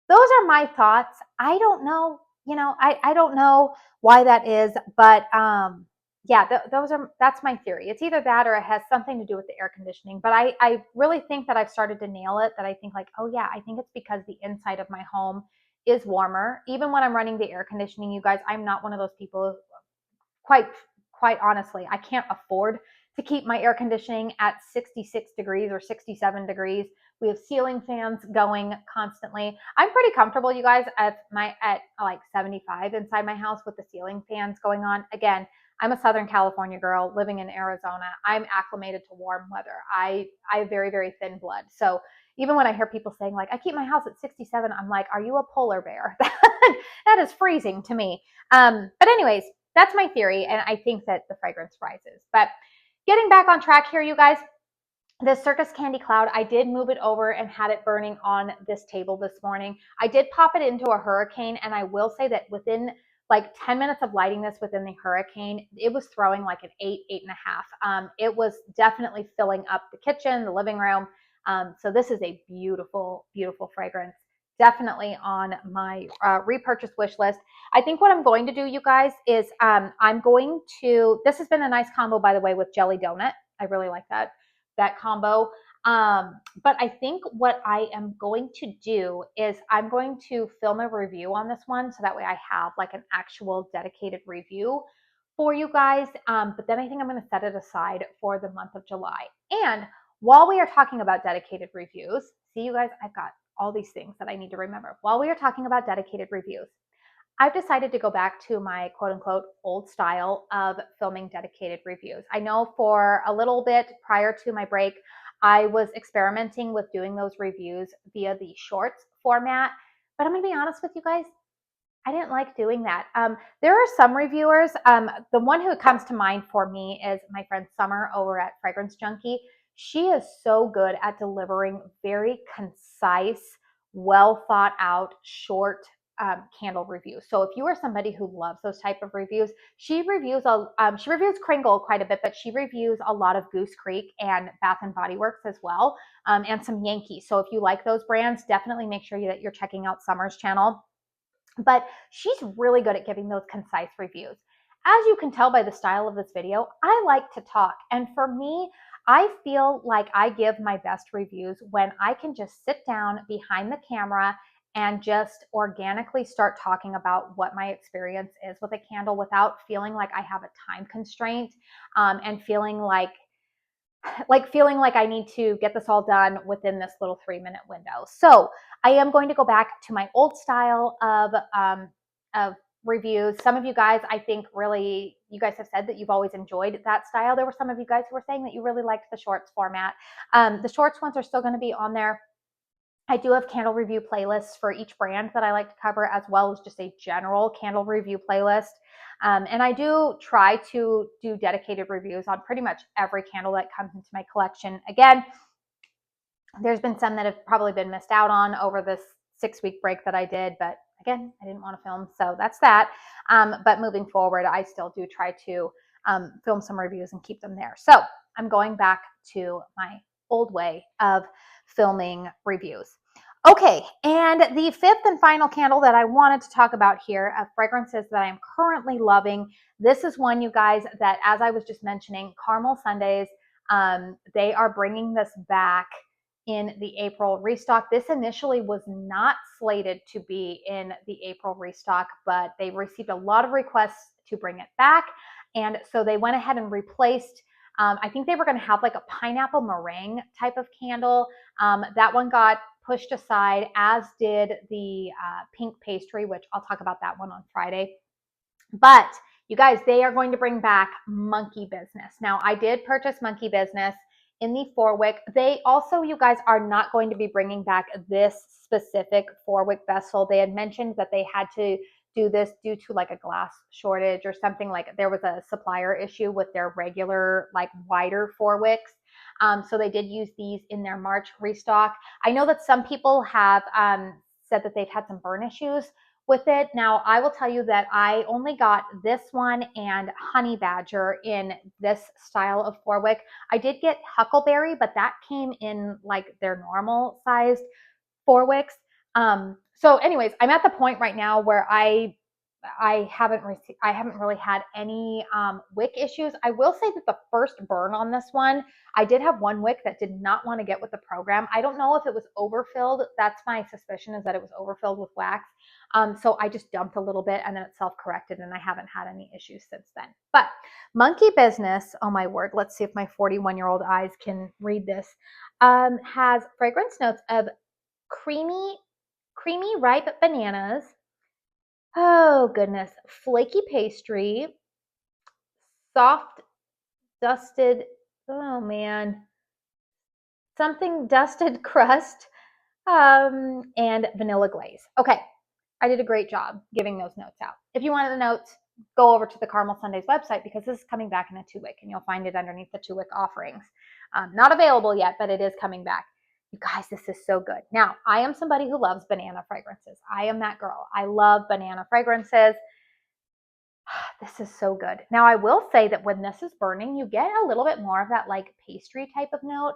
Those are my thoughts. I don't know, you know, I don't know why that is, but yeah, that's my theory. It's either that or it has something to do with the air conditioning. But I really think that I've started to nail it, that I think like, oh yeah, I think it's because the inside of my home is warmer. Even when I'm running the air conditioning, you guys, I'm not one of those people, quite honestly, I can't afford to keep my air conditioning at 66 degrees or 67 degrees. We have ceiling fans going constantly. I'm pretty comfortable, you guys, at like 75 inside my house with the ceiling fans going on. Again, I'm a Southern California girl living in Arizona. I'm acclimated to warm weather. I have very, very thin blood. So even when I hear people saying like, I keep my house at 67, I'm like, are you a polar bear? That is freezing to me. But anyways, that's my theory. And I think that the fragrance rises. But getting back on track here, you guys, the Circus Candy Cloud, I did move it over and had it burning on this table this morning. I did pop it into a hurricane, and I will say that within like 10 minutes of lighting this within the hurricane, it was throwing like an 8.5. It was definitely filling up the kitchen, the living room. So this is a beautiful, beautiful fragrance. Definitely on my repurchase wish list. I think what I'm going to do, you guys, is I'm going to, this has been a nice combo, by the way, with Jelly Donut. I really like that combo. But I think what I am going to do is I'm going to film a review on this one, so that way I have like an actual dedicated review for you guys. But then I think I'm going to set it aside for the month of July. And while we are talking about dedicated reviews, see you guys, I've got all these things that I need to remember. While we are talking about dedicated reviews, I've decided to go back to my quote unquote old style of filming dedicated reviews. I know for a little bit prior to my break, I was experimenting with doing those reviews via the shorts format, but I'm gonna be honest with you guys, I didn't like doing that. There are some reviewers. The one who comes to mind for me is my friend Summer over at Fragrance Junkie. She is so good at delivering very concise, well thought out, short candle reviews. So if you are somebody who loves those type of reviews, she reviews KRINGLE quite a bit, but she reviews a lot of Goose Creek and Bath and Body Works as well, and some Yankee. So if you like those brands, definitely make sure that you're checking out Summer's channel. But she's really good at giving those concise reviews. As you can tell by the style of this video, I like to talk. And for me, I feel like I give my best reviews when I can just sit down behind the camera and just organically start talking about what my experience is with a candle without feeling like I have a time constraint, and feeling like I need to get this all done within this little 3-minute window. So I am going to go back to my old style of reviews. Some of you guys, I think really, you guys have said that you've always enjoyed that style. There were some of you guys who were saying that you really liked the shorts format. The shorts ones are still going to be on there. I do have candle review playlists for each brand that I like to cover, as well as just a general candle review playlist. And I do try to do dedicated reviews on pretty much every candle that comes into my collection. Again, there's been some that have probably been missed out on over this 6-week break that I did, but again, I didn't want to film, so that's that. But moving forward, I still do try to film some reviews and keep them there. So I'm going back to my old way of filming reviews. Okay, and the fifth and final candle that I wanted to talk about here of fragrances that I'm currently loving. This is one, you guys, that as I was just mentioning, Caramel Sundays, they are bringing this back in the April restock. This initially was not slated to be in the April restock, but they received a lot of requests to bring it back. And so they went ahead and replaced, I think they were going to have like a pineapple meringue type of candle. That one got pushed aside, as did the pink pastry, which I'll talk about that one on Friday. But you guys, they are going to bring back Monkey Business. Now, I did purchase Monkey Business in the 4-wick. They also, you guys, are not going to be bringing back this specific 4-wick vessel. They had mentioned that they had to do this due to like a glass shortage or something. Like there was a supplier issue with their regular like wider 4-wicks. So they did use these in their March restock. I know that some people have said that they've had some burn issues with it. Now, I will tell you that I only got this one and Honey Badger in this style of 4-wick. I did get Huckleberry, but that came in like their normal sized 4-wicks. So anyways, I'm at the point right now where I haven't really had any wick issues. I will say that the first burn on this one, I did have one wick that did not want to get with the program. I don't know if it was overfilled. That's my suspicion, is that it was overfilled with wax. So I just dumped a little bit and then it self-corrected, and I haven't had any issues since then. But Monkey Business, oh my word, let's see if my 41-year-old eyes can read this, has fragrance notes of creamy ripe bananas. Oh goodness, flaky pastry, soft dusted, oh man, something dusted crust, and vanilla glaze. Okay, I did a great job giving those notes out. If you wanted the notes, go over to the Caramel Sundays website because this is coming back in a 2-wick and you'll find it underneath the 2-wick offerings. Not available yet, but it is coming back. You guys, this is so good. Now, I am somebody who loves banana fragrances. I am that girl. I love banana fragrances. This is so good. Now, I will say that when this is burning, you get a little bit more of that like pastry type of note.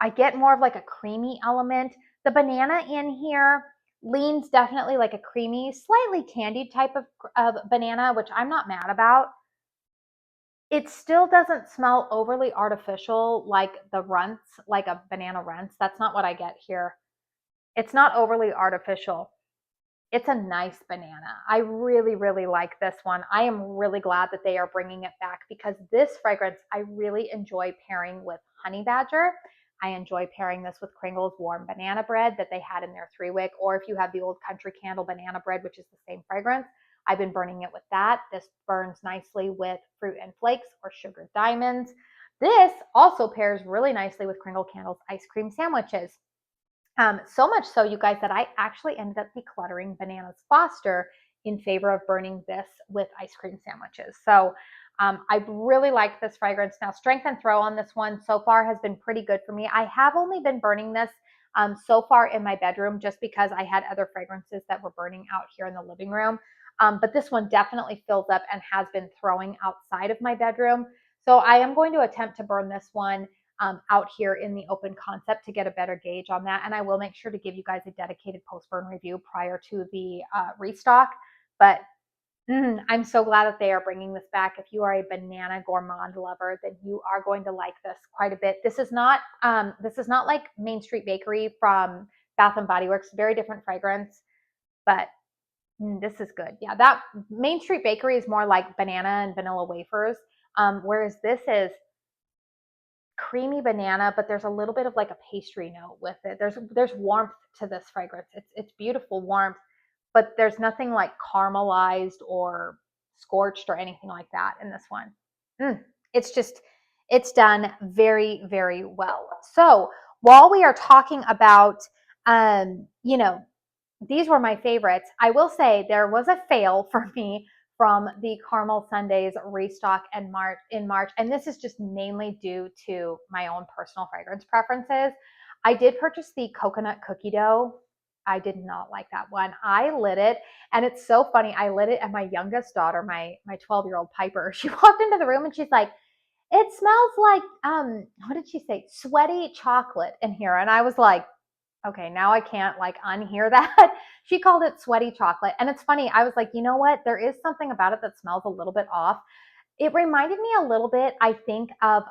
I get more of like a creamy element. The banana in here leans definitely like a creamy, slightly candied type of banana, which I'm not mad about. It still doesn't smell overly artificial like the runts, like a banana runts. That's not what I get here. It's not overly artificial. It's a nice banana. I really, really like this one. I am really glad that they are bringing it back because this fragrance I really enjoy pairing with Honey Badger. I enjoy pairing this with KRINGLE's Warm Banana Bread that they had in their 3-wick, or if you have the old Country Candle Banana Bread, which is the same fragrance, I've been burning it with that. This burns nicely with Fruit and Flakes or Sugar Diamonds. This also pairs really nicely with KRINGLE Candle's Ice Cream Sandwiches. So much so, you guys, that I actually ended up decluttering Bananas Foster in favor of burning this with ice cream sandwiches. So I really like this fragrance. Now, strength and throw on this one so far has been pretty good for me. I have only been burning this so far in my bedroom just because I had other fragrances that were burning out here in the living room. But this one definitely fills up and has been throwing outside of my bedroom. So I am going to attempt to burn this one out here in the open concept to get a better gauge on that. And I will make sure to give you guys a dedicated post-burn review prior to the restock. But I'm so glad that they are bringing this back. If you are a banana gourmand lover, then you are going to like this quite a bit. This is not like Main Street Bakery from Bath and Body Works. Very different fragrance, but this is good. Yeah, that Main Street Bakery is more like banana and vanilla wafers, whereas this is creamy banana, but there's a little bit of like a pastry note with it. There's warmth to this fragrance. It's beautiful warmth, but there's nothing like caramelized or scorched or anything like that in this one. It's done very, very well. So while we are talking about, these were my favorites. I will say there was a fail for me from the Caramel Sundays restock in March, and this is just mainly due to my own personal fragrance preferences. I did purchase the coconut cookie dough. I did not like that one. I lit it, and it's so funny. I lit it, and my youngest daughter, my 12-year-old Piper, she walked into the room and she's like, "It smells like what did she say? Sweaty chocolate in here." And I was like, okay, now I can't like unhear that. She called it sweaty chocolate. And it's funny. I was like, you know what? There is something about it that smells a little bit off. It reminded me a little bit, I think, of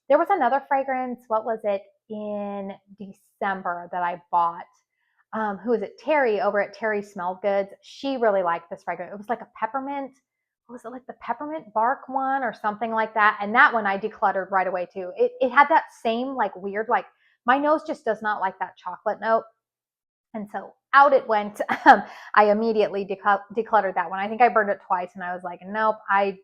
there was another fragrance. What was it in December that I bought? Who is it? Terry over at Terry Smell Goods. She really liked this fragrance. It was like a peppermint. What was it, like the peppermint bark one or something like that? And that one I decluttered right away too. It had that same like weird, like my nose just does not like that chocolate note. And so out it went. I immediately decluttered that one. I think I burned it twice and I was like, nope, I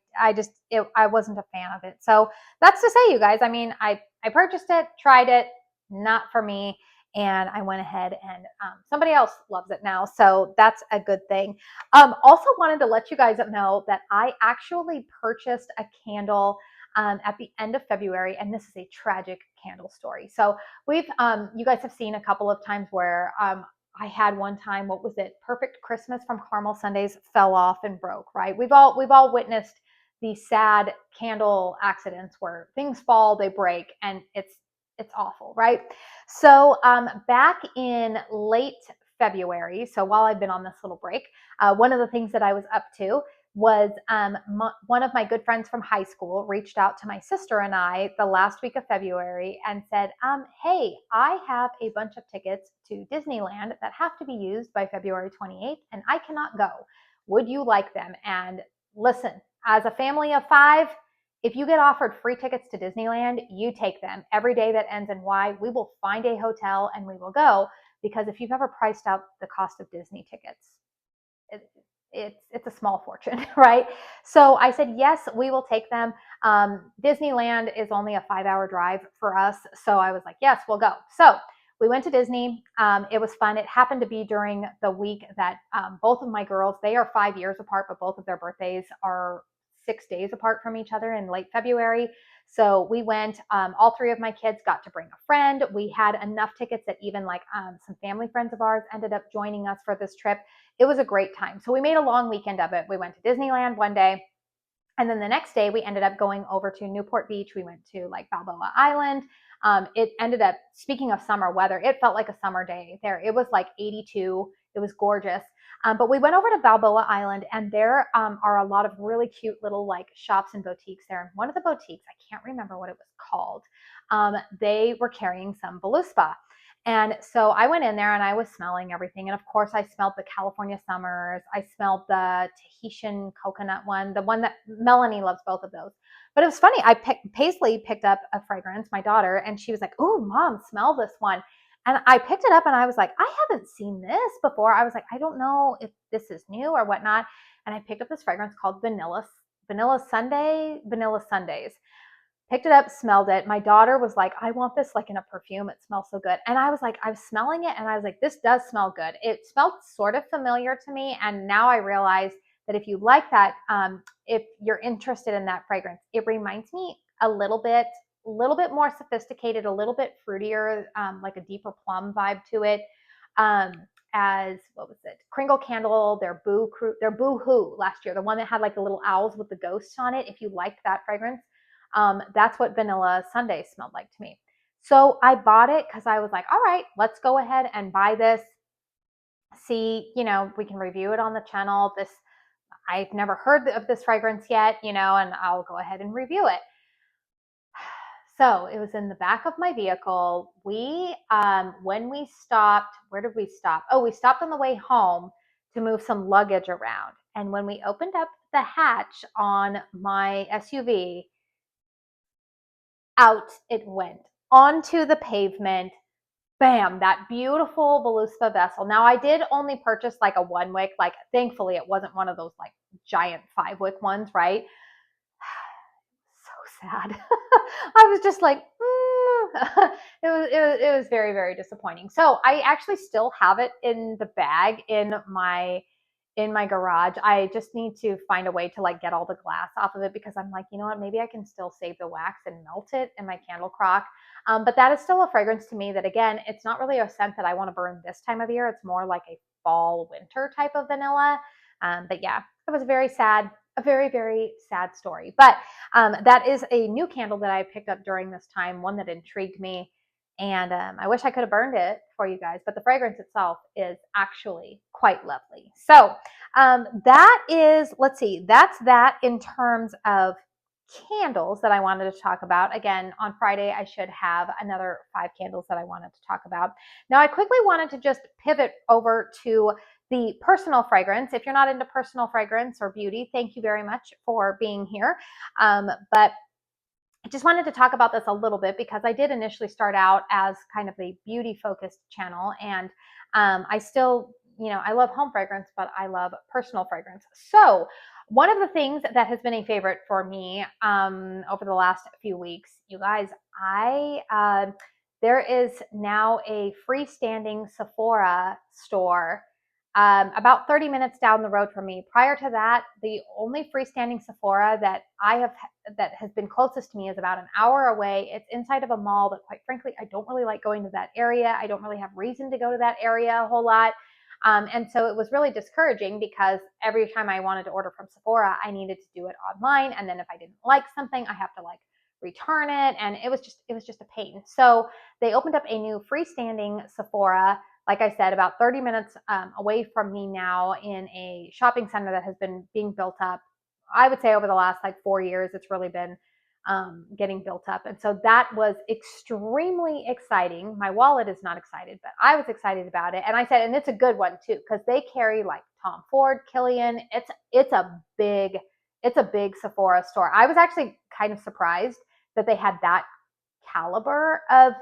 wasn't a fan of it. So that's to say, you guys, I mean, I purchased it, tried it, not for me. And I went ahead and somebody else loves it now. So that's a good thing. Also wanted to let you guys know that I actually purchased a candle at the end of February, and this is a tragic candle story. So we've, you guys have seen a couple of times where I had one time, what was it? Perfect Christmas from Caramel Sundays fell off and broke, right? We've all witnessed these sad candle accidents where things fall, they break, and it's awful, right? So back in late February, so while I've been on this little break, one of the things that I was up to was one of my good friends from high school reached out to my sister and I the last week of February and said, hey, I have a bunch of tickets to Disneyland that have to be used by February 28th and I cannot go. Would you like them? And listen, as a family of 5, if you get offered free tickets to Disneyland, you take them. Every day that ends in Y, we will find a hotel and we will go, because if you've ever priced out the cost of Disney tickets, it's a small fortune, right? So I said, yes, we will take them. Disneyland is only a 5-hour drive for us. So I was like, yes, we'll go. So we went to Disney. It was fun. It happened to be during the week that both of my girls, they are 5 years apart, but both of their birthdays are 6 days apart from each other in late February. So we went, all three of my kids got to bring a friend. We had enough tickets that even like some family friends of ours ended up joining us for this trip. It was a great time. So we made a long weekend of it. We went to Disneyland one day. And then the next day, we ended up going over to Newport Beach. We went to like Balboa Island. It ended up, speaking of summer weather, it felt like a summer day there. It was like 82. It was gorgeous. But we went over to Balboa Island, and there are a lot of really cute little like shops and boutiques there. And one of the boutiques, I can't remember what it was called, they were carrying some Voluspa. And so I went in there and I was smelling everything. And of course, I smelled the California Summers. I smelled the Tahitian coconut one, the one that Melanie loves, both of those. But it was funny. Paisley picked up a fragrance, my daughter, and she was like, "Oh, Mom, smell this one." And I picked it up and I was like, I haven't seen this before. I was like, I don't know if this is new or whatnot. And I picked up this fragrance called Vanilla Sundays. Picked it up, smelled it. My daughter was like, I want this like in a perfume. It smells so good. And I was like, I was smelling it and I was like, this does smell good. It smelled sort of familiar to me. And now I realize that if you like that, if you're interested in that fragrance, it reminds me a little bit more sophisticated, a little bit fruitier, like a deeper plum vibe to it. As what was it? KRINGLE candle, their Boo-Hoo last year, the one that had like the little owls with the ghosts on it. If you liked that fragrance, that's what Vanilla Sunday smelled like to me. So I bought it because I was like, all right, let's go ahead and buy this. See, we can review it on the channel. I've never heard of this fragrance yet, and I'll go ahead and review it. So it was in the back of my vehicle. When we stopped, where did we stop? Oh, we stopped on the way home to move some luggage around. And when we opened up the hatch on my SUV, out it went onto the pavement. Bam, that beautiful Voluspa vessel. Now I did only purchase like a 1-wick, like thankfully it wasn't one of those like giant 5-wick ones, right? So sad. I was just like, it was very, very disappointing. So I actually still have it in the bag in my garage. I just need to find a way to like get all the glass off of it because I'm like, you know what, maybe I can still save the wax and melt it in my candle crock. But that is still a fragrance to me that, again, it's not really a scent that I want to burn this time of year. It's more like a fall winter type of vanilla. But yeah, it was very sad, a very, very sad story. But that is a new candle that I picked up during this time, one that intrigued me. And I wish I could have burned it for you guys, but the fragrance itself is actually quite lovely. So that is, let's see, that's that in terms of candles that I wanted to talk about. Again, on Friday, I should have another 5 candles that I wanted to talk about. Now, I quickly wanted to just pivot over to the personal fragrance. If you're not into personal fragrance or beauty, thank you very much for being here. But I just wanted to talk about this a little bit because I did initially start out as kind of a beauty focused channel, and I still, I love home fragrance, but I love personal fragrance. So one of the things that has been a favorite for me over the last few weeks, you guys, there is now a freestanding Sephora store about 30 minutes down the road from me. Prior to that, the only freestanding Sephora that has been closest to me is about an hour away. It's inside of a mall, but quite frankly, I don't really like going to that area. I don't really have reason to go to that area a whole lot. And so it was really discouraging because every time I wanted to order from Sephora, I needed to do it online. And then if I didn't like something, I have to like return it. And it was just a pain. So they opened up a new freestanding Sephora, like I said, about 30 minutes away from me now, in a shopping center that has been being built up. I would say over the last like 4 years, it's really been getting built up. And so that was extremely exciting. My wallet is not excited, but I was excited about it. And I said, and it's a good one too, because they carry like Tom Ford, Kilian. It's a big Sephora store. I was actually kind of surprised that they had that caliber of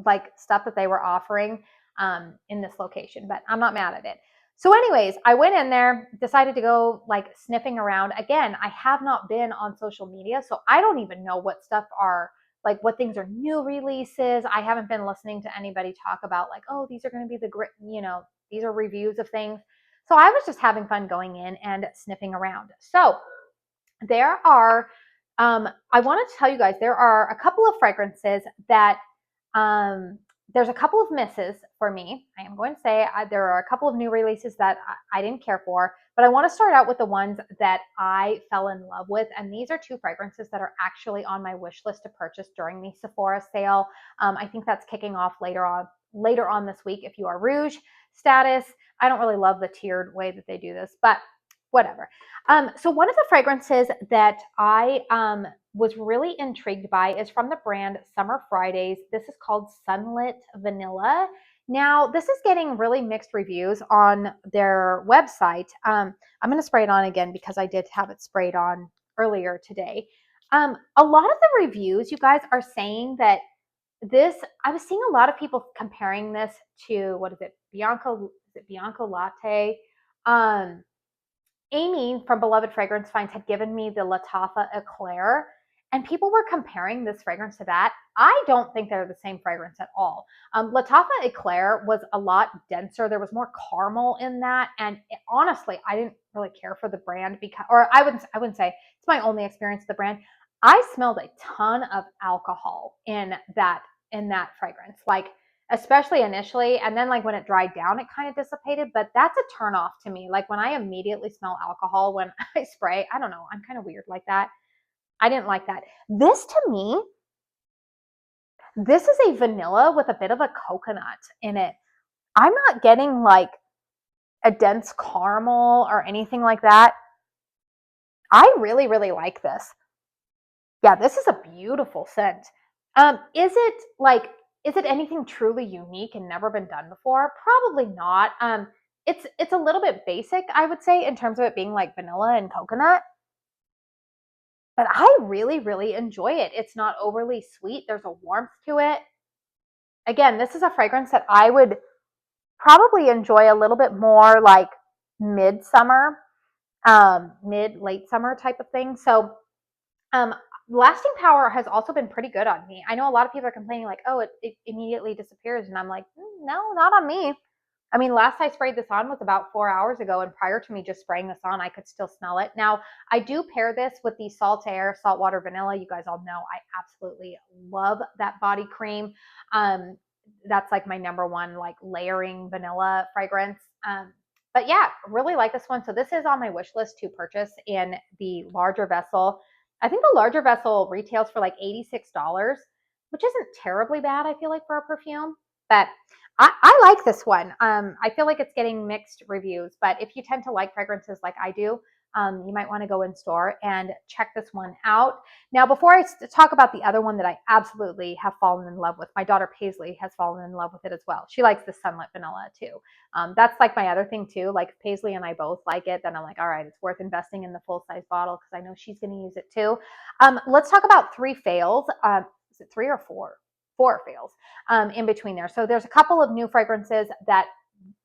like stuff that they were offering in this location, but I'm not mad at it. So anyways, I went in there, decided to go like sniffing around. Again, I have not been on social media, so I don't even know what stuff are like, what things are new releases. I haven't been listening to anybody talk about like, oh, these are going to be the great, these are reviews of things. So I was just having fun going in and sniffing around. So there are, I want to tell you guys, there are a couple of fragrances that, there's a couple of misses for me. I am going to say there are a couple of new releases that I didn't care for, but I want to start out with the ones that I fell in love with. And these are two fragrances that are actually on my wish list to purchase during the Sephora sale. I think that's kicking off later on this week if you are Rouge status. I don't really love the tiered way that they do this, but whatever. So one of the fragrances that I was really intrigued by is from the brand Summer Fridays. This is called Sunlit Vanilla. Now, this is getting really mixed reviews on their website. I'm going to spray it on again because I did have it sprayed on earlier today. A lot of the reviews, you guys, are saying that I was seeing a lot of people comparing this to, what is it, Bianco Latte? Amy from Beloved Fragrance Finds had given me the Lattafa Eclair, and people were comparing this fragrance to that. I don't think they're the same fragrance at all. Lattafa Eclair was a lot denser. There was more caramel in that, and honestly, I didn't really care for the brand because, or I wouldn't say it's my only experience with the brand. I smelled a ton of alcohol in that fragrance, like especially initially, and then like when it dried down it kind of dissipated, but that's a turn off to me. Like when I immediately smell alcohol when I spray, I don't know, I'm kind of weird like that. I didn't like that. This, to me, this is a vanilla with a bit of a coconut in it. I'm not getting like a dense caramel or anything like that. I really, really like this. Yeah, this is a beautiful scent. Is it anything truly unique and never been done before? Probably not. It's a little bit basic, I would say, in terms of it being like vanilla and coconut. But I really, really enjoy it. It's not overly sweet. There's a warmth to it. Again, this is a fragrance that I would probably enjoy a little bit more like midsummer, late summer type of thing. So lasting power has also been pretty good on me. I know a lot of people are complaining like, oh, it immediately disappears. And I'm like, no, not on me. I mean, last I sprayed this on was about 4 hours ago. And prior to me just spraying this on, I could still smell it. Now, I do pair this with the Saltair Saltwater Vanilla. You guys all know I absolutely love that body cream. That's like my number one like layering vanilla fragrance. But yeah, really like this one. So this is on my wish list to purchase in the larger vessel. I think the larger vessel retails for like $86, which isn't terribly bad, I feel like, for a perfume. But I like this one. I feel like it's getting mixed reviews, but if you tend to like fragrances like I do, you might want to go in store and check this one out. Now, before I talk about the other one that I absolutely have fallen in love with, my daughter Paisley has fallen in love with it as well. She likes the Sunlit Vanilla too. That's like my other thing too. Like if Paisley and I both like it, then I'm like, all right, it's worth investing in the full size bottle because I know she's going to use it too. Let's talk about three fails. Is it three or four? Four fails in between there. So there's a couple of new fragrances that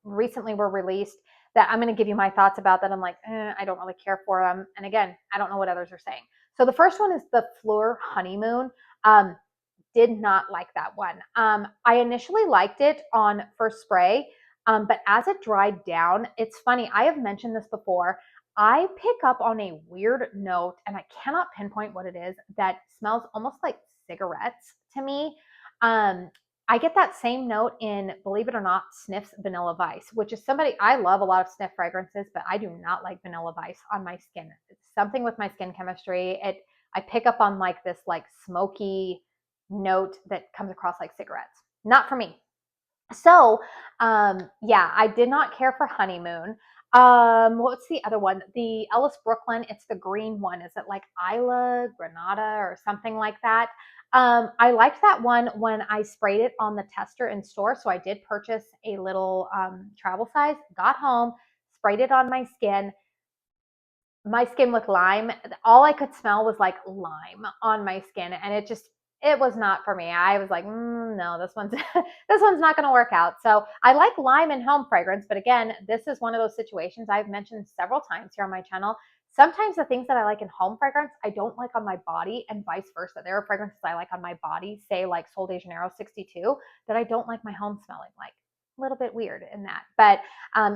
recently were released that I'm going to give you my thoughts about that I'm like, I don't really care for them. And again, I don't know what others are saying. So the first one is the Fleur Honeymoon. Did not like that one. I initially liked it on first spray, but as it dried down, it's funny. I have mentioned this before. I pick up on a weird note, and I cannot pinpoint what it is, that smells almost like cigarettes to me. I get that same note in, believe it or not, Sniff's Vanilla Vice, which is I love a lot of Sniff fragrances, but I do not like Vanilla Vice on my skin. It's something with my skin chemistry. I pick up on like this like smoky note that comes across like cigarettes. Not for me. So, yeah, I did not care for Honeymoon. What's the other one? The Ellis Brooklyn, it's the green one. Is it like Isla Granada or something like that? I liked that one when I sprayed it on the tester in store. So I did purchase a little travel size, got home, sprayed it on my skin. My skin with lime, all I could smell was like lime on my skin, and it just it was not for me. I was like, no, this one's this one's not going to work out. So I like lime and home fragrance, but again, this is one of those situations I've mentioned several times here on my channel. Sometimes the things that I like in home fragrance, I don't like on my body, and vice versa. There are fragrances I like on my body, say like Sol de Janeiro 62, that I don't like my home smelling like. A little bit weird in that. But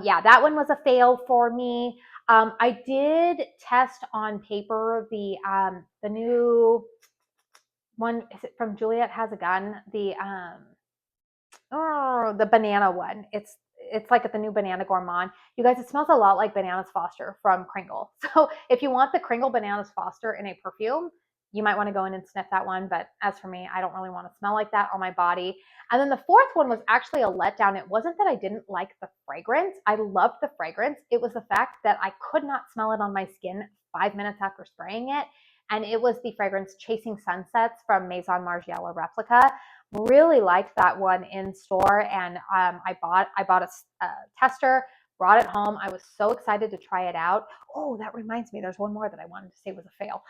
yeah, that one was a fail for me. I did test on paper the new one. Is it from Juliet Has a Gun? The banana one. It's like the new Banana Gourmand. You guys, it smells a lot like Bananas Foster from Kringle. So if you want the Kringle Bananas Foster in a perfume, you might want to go in and sniff that one. But as for me, I don't really want to smell like that on my body. And then the fourth one was actually a letdown. It wasn't that I didn't like the fragrance. I loved the fragrance. It was the fact that I could not smell it on my skin 5 minutes after spraying it. And it was the fragrance Chasing Sunsets from Maison Margiela Replica. Really liked that one in store, and I bought a tester, brought it home. I was so excited to try it out. Oh, that reminds me, there's one more that I wanted to say was a fail.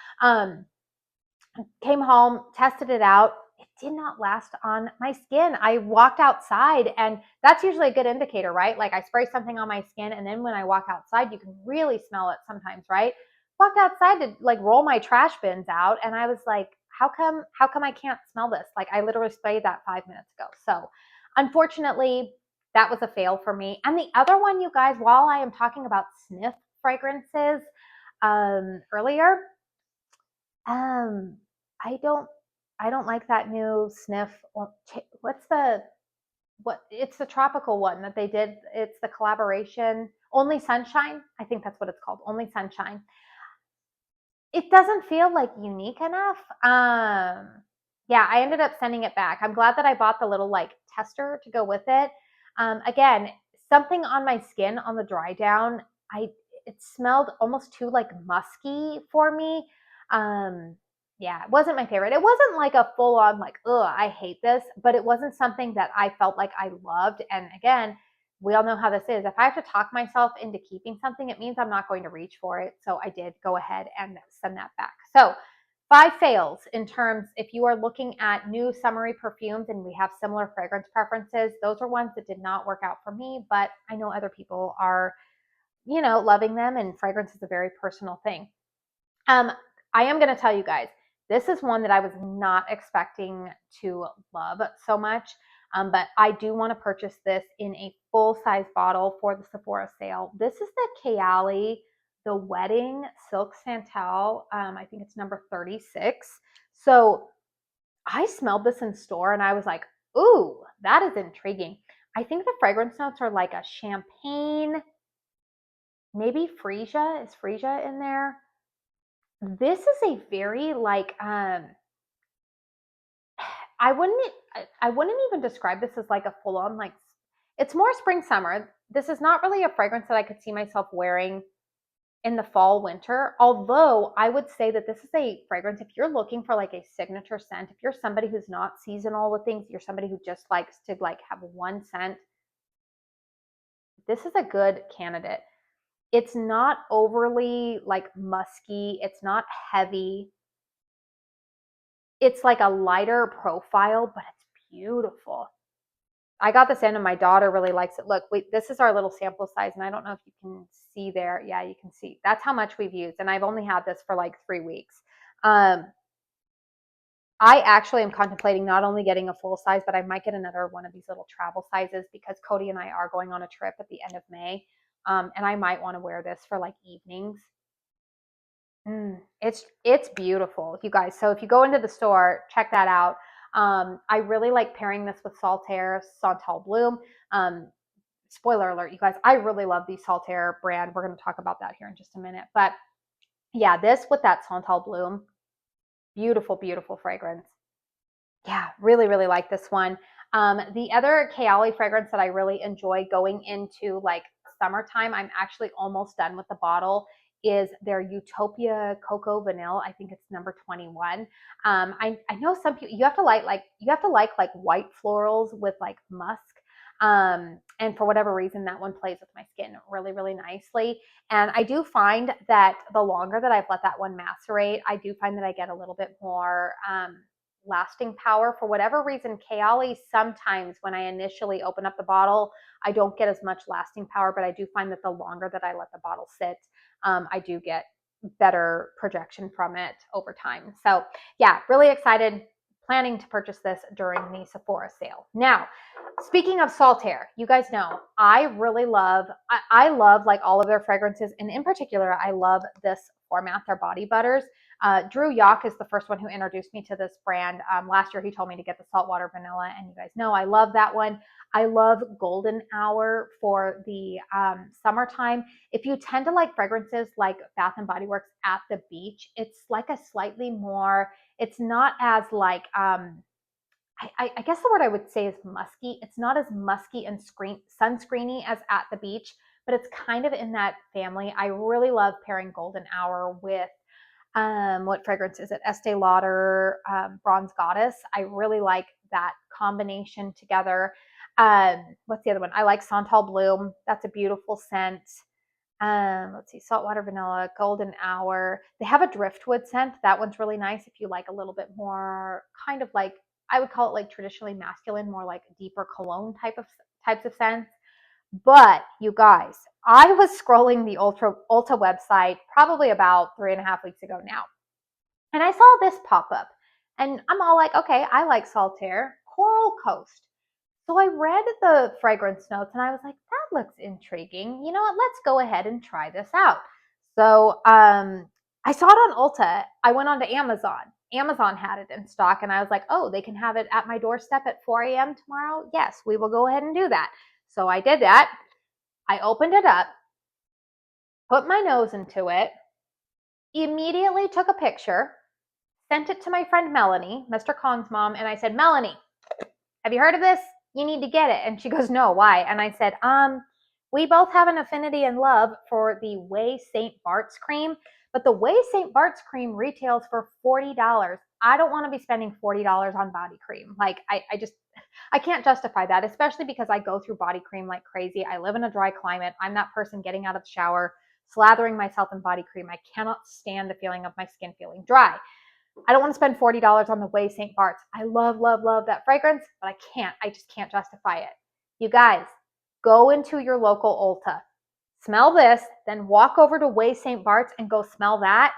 Came home, tested it out. It did not last on my skin. I walked outside, and that's usually a good indicator, right? Like I spray something on my skin, and then when I walk outside, you can really smell it sometimes, right? Walked outside to like roll my trash bins out, and I was like, how come I can't smell this? Like I literally sprayed that 5 minutes ago. So unfortunately, that was a fail for me. And the other one, you guys, while I am talking about sniff fragrances earlier, I don't like that new sniff. It's the tropical one that they did. It's the collaboration Only Sunshine. I think that's what it's called. Only Sunshine. It doesn't feel like unique enough. Yeah, I ended up sending it back. I'm glad that I bought the little like tester to go with it. Again, something on my skin on the dry down, it smelled almost too like musky for me. Yeah, it wasn't my favorite. It wasn't like a full on like, ugh, I hate this, but it wasn't something that I felt like I loved. And again, we all know how this is. If I have to talk myself into keeping something, it means I'm not going to reach for it. So I did go ahead and send that back. So 5 fails in terms, if you are looking at new summery perfumes and we have similar fragrance preferences, those are ones that did not work out for me, but I know other people are, loving them, and fragrance is a very personal thing. I am going to tell you guys, this is one that I was not expecting to love so much. But I do want to purchase this in a full-size bottle for the Sephora sale. This is the Kayali The Wedding Silk Santal. I think it's number 36. So I smelled this in store and I was like, ooh, that is intriguing. I think the fragrance notes are like a champagne, maybe freesia. Is freesia in there? This is a very like I wouldn't even describe this as like a full on like, it's more spring summer. This is not really a fragrance that I could see myself wearing in the fall winter. Although I would say that this is a fragrance, if you're looking for like a signature scent, if you're somebody who's not seasonal with things, you're somebody who just likes to like have one scent, this is a good candidate. It's not overly like musky. It's not heavy. It's like a lighter profile, but it's beautiful. I got this in and my daughter really likes it. Look, this is our little sample size, and I don't know if you can see there. Yeah, you can see. That's how much we've used, and I've only had this for like 3 weeks. I actually am contemplating not only getting a full size, but I might get another one of these little travel sizes because Cody and I are going on a trip at the end of May, and I might want to wear this for like evenings. It's beautiful, you guys. So if you go into the store, check that out. I really like pairing this with Saltair Santal Bloom. Spoiler alert, you guys, I really love the Saltair brand. We're going to talk about that here in just a minute. But yeah, this with that Santal Bloom, beautiful, beautiful fragrance. Yeah, really, really like this one. The other Kayali fragrance that I really enjoy going into like summertime, I'm actually almost done with the bottle, is their Utopia Cocoa Vanille. I think it's number 21. I know some people, you have to like white florals with like musk. And for whatever reason, that one plays with my skin really, really nicely. And I do find that the longer that I've let that one macerate, I do find that I get a little bit more lasting power. For whatever reason, Kayali, sometimes when I initially open up the bottle, I don't get as much lasting power, but I do find that the longer that I let the bottle sit, I do get better projection from it over time. So yeah, really excited, planning to purchase this during the Sephora sale. Now, speaking of Saltair, you guys know I really love, I love like all of their fragrances, and in particular, I love this format, their body butters. Drew Yock is the first one who introduced me to this brand. Last year, he told me to get the saltwater vanilla, and you guys know I love that one. I love Golden Hour for the summertime. If you tend to like fragrances like Bath and Body Works at the beach, it's like a slightly more, it's not as like, I guess the word I would say is musky. It's not as musky and sunscreeny as at the beach, but it's kind of in that family. I really love pairing Golden Hour with, what fragrance is it? Estee Lauder Bronze Goddess. I really like that combination together. What's the other one? I like Santal Bloom. That's a beautiful scent. Let's see, Saltwater Vanilla, Golden Hour. They have a Driftwood scent. That one's really nice if you like a little bit more kind of like, I would call it like traditionally masculine, more like a deeper cologne types of scents. But you guys, I was scrolling the Ulta website probably about 3.5 weeks ago now, and I saw this pop up, and I'm all like, okay, I like Saltair, Coral Coast. So I read the fragrance notes and I was like, that looks intriguing. You know what? Let's go ahead and try this out. So I saw it on Ulta. I went on to Amazon. Amazon had it in stock, and I was like, oh, they can have it at my doorstep at 4 a.m. tomorrow? Yes, we will go ahead and do that. So I did that. I opened it up, put my nose into it, immediately took a picture, sent it to my friend Melanie, Mr. Khan's mom, and I said, Melanie, have you heard of this? You need to get it. And she goes, no, why? And I said, we both have an affinity and love for the Way St. Bart's cream, but the Way St. Bart's cream retails for $40. I don't want to be spending $40 on body cream. Like, I can't justify that, especially because I go through body cream like crazy. I live in a dry climate. I'm that person getting out of the shower, slathering myself in body cream. I cannot stand the feeling of my skin feeling dry. I don't want to spend $40 on the Way St. Bart's. I love, love, love that fragrance, but I can't. I just can't justify it. You guys, go into your local Ulta. Smell this, then walk over to Way St. Bart's and go smell that.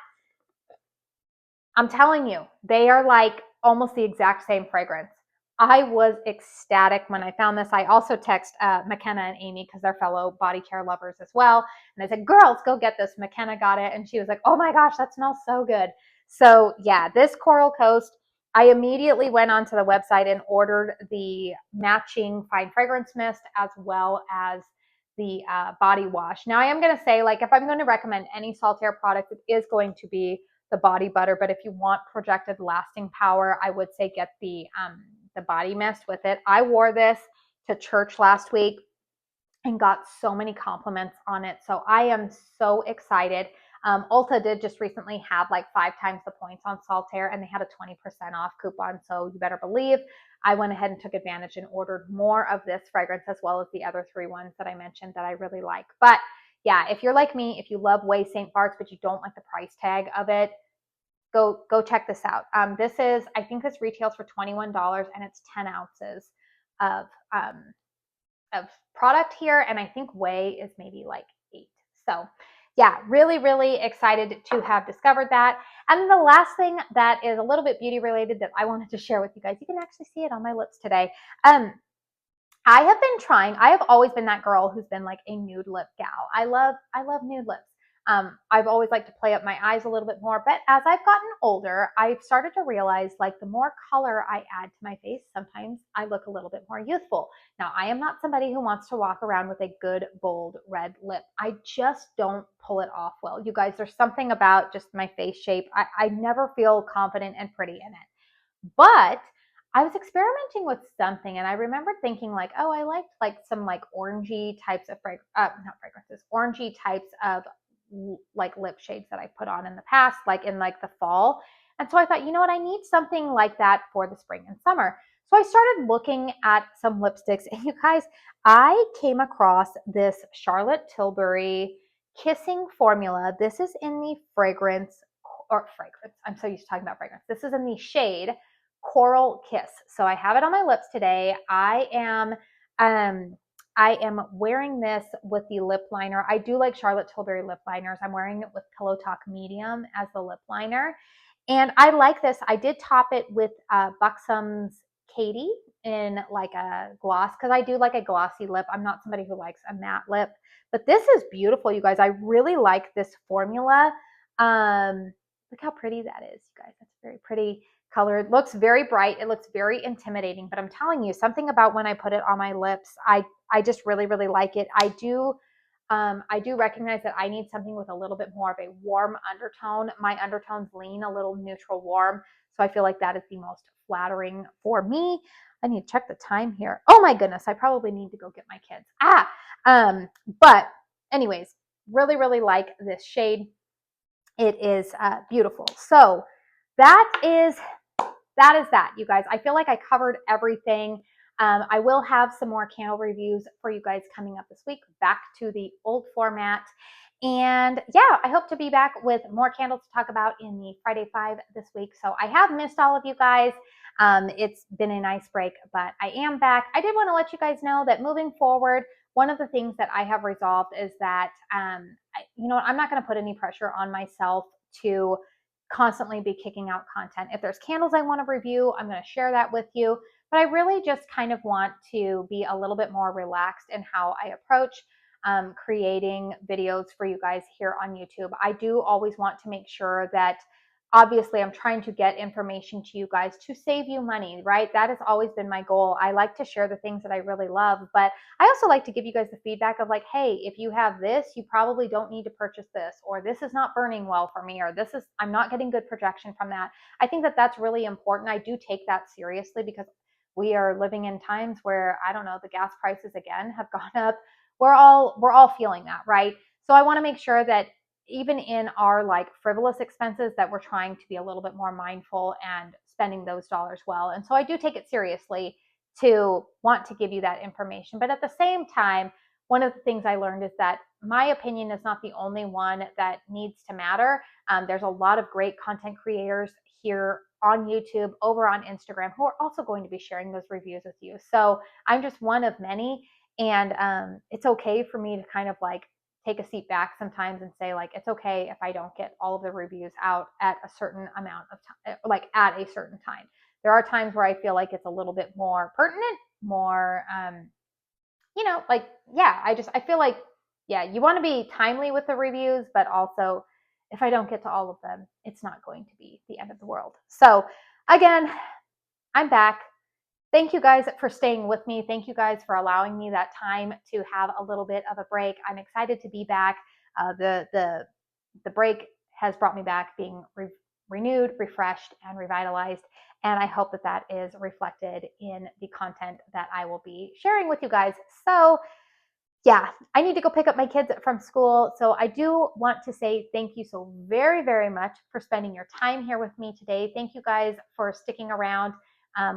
I'm telling you, they are like almost the exact same fragrance. I was ecstatic when I found this. I also text McKenna and Amy because they're fellow body care lovers as well. And I said, girls, go get this. McKenna got it. And she was like, oh my gosh, that smells so good. So yeah, this Coral Coast, I immediately went onto the website and ordered the matching fine fragrance mist as well as the body wash. Now I am going to say, like, if I'm going to recommend any Saltair product, it is going to be the body butter. But if you want projected lasting power, I would say get the body mist with it. I wore this to church last week and got so many compliments on it. So I am so excited. Ulta did just recently have like 5 times the points on Saltair, and they had a 20% off coupon. So you better believe I went ahead and took advantage and ordered more of this fragrance as well as the other 3 ones that I mentioned that I really like. But yeah, if you're like me, if you love Way St. Bart's, but you don't like the price tag of it, go check this out. This is, I think this retails for $21, and it's 10 ounces of product here. And I think Way is maybe like 8. So yeah, really, really excited to have discovered that. And the last thing that is a little bit beauty related that I wanted to share with you guys, you can actually see it on my lips today. I have always been that girl who's been like a nude lip gal. I love nude lips. I've always liked to play up my eyes a little bit more, but as I've gotten older, I've started to realize like the more color I add to my face, sometimes I look a little bit more youthful. Now, I am not somebody who wants to walk around with a good, bold red lip. I just don't pull it off well. You guys, there's something about just my face shape. I never feel confident and pretty in it. But I was experimenting with something, and I remember thinking like, oh, I liked like some like orangey types of orangey types of like lip shades that I put on in the past, like in like the fall. And so I thought, you know what, I need something like that for the spring and summer. So I started looking at some lipsticks, and you guys, I came across this Charlotte Tilbury Kissing Formula. This is in the fragrance. I'm so used to talking about fragrance. This is in the shade Coral Kiss. So I have it on my lips today. I am wearing this with the lip liner. I do like Charlotte Tilbury lip liners. I'm wearing it with Pillow Talk Medium as the lip liner. And I like this. I did top it with Buxom's Katie in like a gloss, because I do like a glossy lip. I'm not somebody who likes a matte lip. But this is beautiful, you guys. I really like this formula. Look how pretty that is, you guys. That's very pretty color. It looks very bright. It looks very intimidating, but I'm telling you, something about when I put it on my lips, I just really, really like it. I do recognize that I need something with a little bit more of a warm undertone. My undertones lean a little neutral warm, so I feel like that is the most flattering for me. I need to check the time here. Oh my goodness, I probably need to go get my kids. But anyways, really, really like this shade. It is beautiful. So that is that, you guys. I feel like I covered everything. I will have some more candle reviews for you guys coming up this week, back to the old format. And yeah, I hope to be back with more candles to talk about in the Friday 5 this week. So I have missed all of you guys. It's been a nice break, but I am back. I did want to let you guys know that moving forward, one of the things that I have resolved is that, you know what, I'm not going to put any pressure on myself to constantly be kicking out content. If there's candles I want to review, I'm going to share that with you. But I really just kind of want to be a little bit more relaxed in how I approach creating videos for you guys here on YouTube. I do always want to make sure that obviously I'm trying to get information to you guys to save you money, right? That has always been my goal. I like to share the things that I really love, but I also like to give you guys the feedback of like, hey, if you have this, you probably don't need to purchase this, or this is not burning well for me, or I'm not getting good projection from that. I think that that's really important. I do take that seriously because we are living in times where, I don't know, the gas prices again have gone up. We're all feeling that, right? So I want to make sure that even in our like frivolous expenses, that we're trying to be a little bit more mindful and spending those dollars well. And so I do take it seriously to want to give you that information. But at the same time, one of the things I learned is that my opinion is not the only one that needs to matter. There's a lot of great content creators here on YouTube, over on Instagram, who are also going to be sharing those reviews with you. So I'm just one of many. And it's okay for me to kind of like take a seat back sometimes and say, like, it's okay if I don't get all of the reviews out at a certain amount of time, like at a certain time. There are times where I feel like it's a little bit more pertinent, more, you know, like, yeah, I feel like, yeah, you want to be timely with the reviews, but also if I don't get to all of them, it's not going to be the end of the world. So again, I'm back. Thank you guys for staying with me. Thank you guys for allowing me that time to have a little bit of a break. I'm excited to be back. The break has brought me back being renewed, refreshed, and revitalized. And I hope that that is reflected in the content that I will be sharing with you guys. So yeah, I need to go pick up my kids from school. So I do want to say thank you so very, very much for spending your time here with me today. Thank you guys for sticking around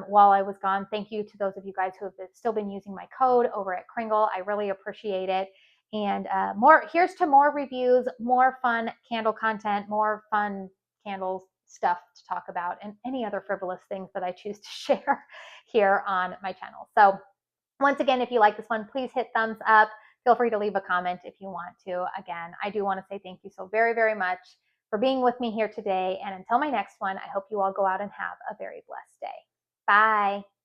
while I was gone. Thank you to those of you guys who have still been using my code over at KRINGLE. I really appreciate it. And here's to more reviews, more fun candle content, more fun candles stuff to talk about, and any other frivolous things that I choose to share here on my channel. So once again, if you like this one, please hit thumbs up. Feel free to leave a comment if you want to. Again, I do want to say thank you so very, very much for being with me here today. And until my next one, I hope you all go out and have a very blessed day. Bye.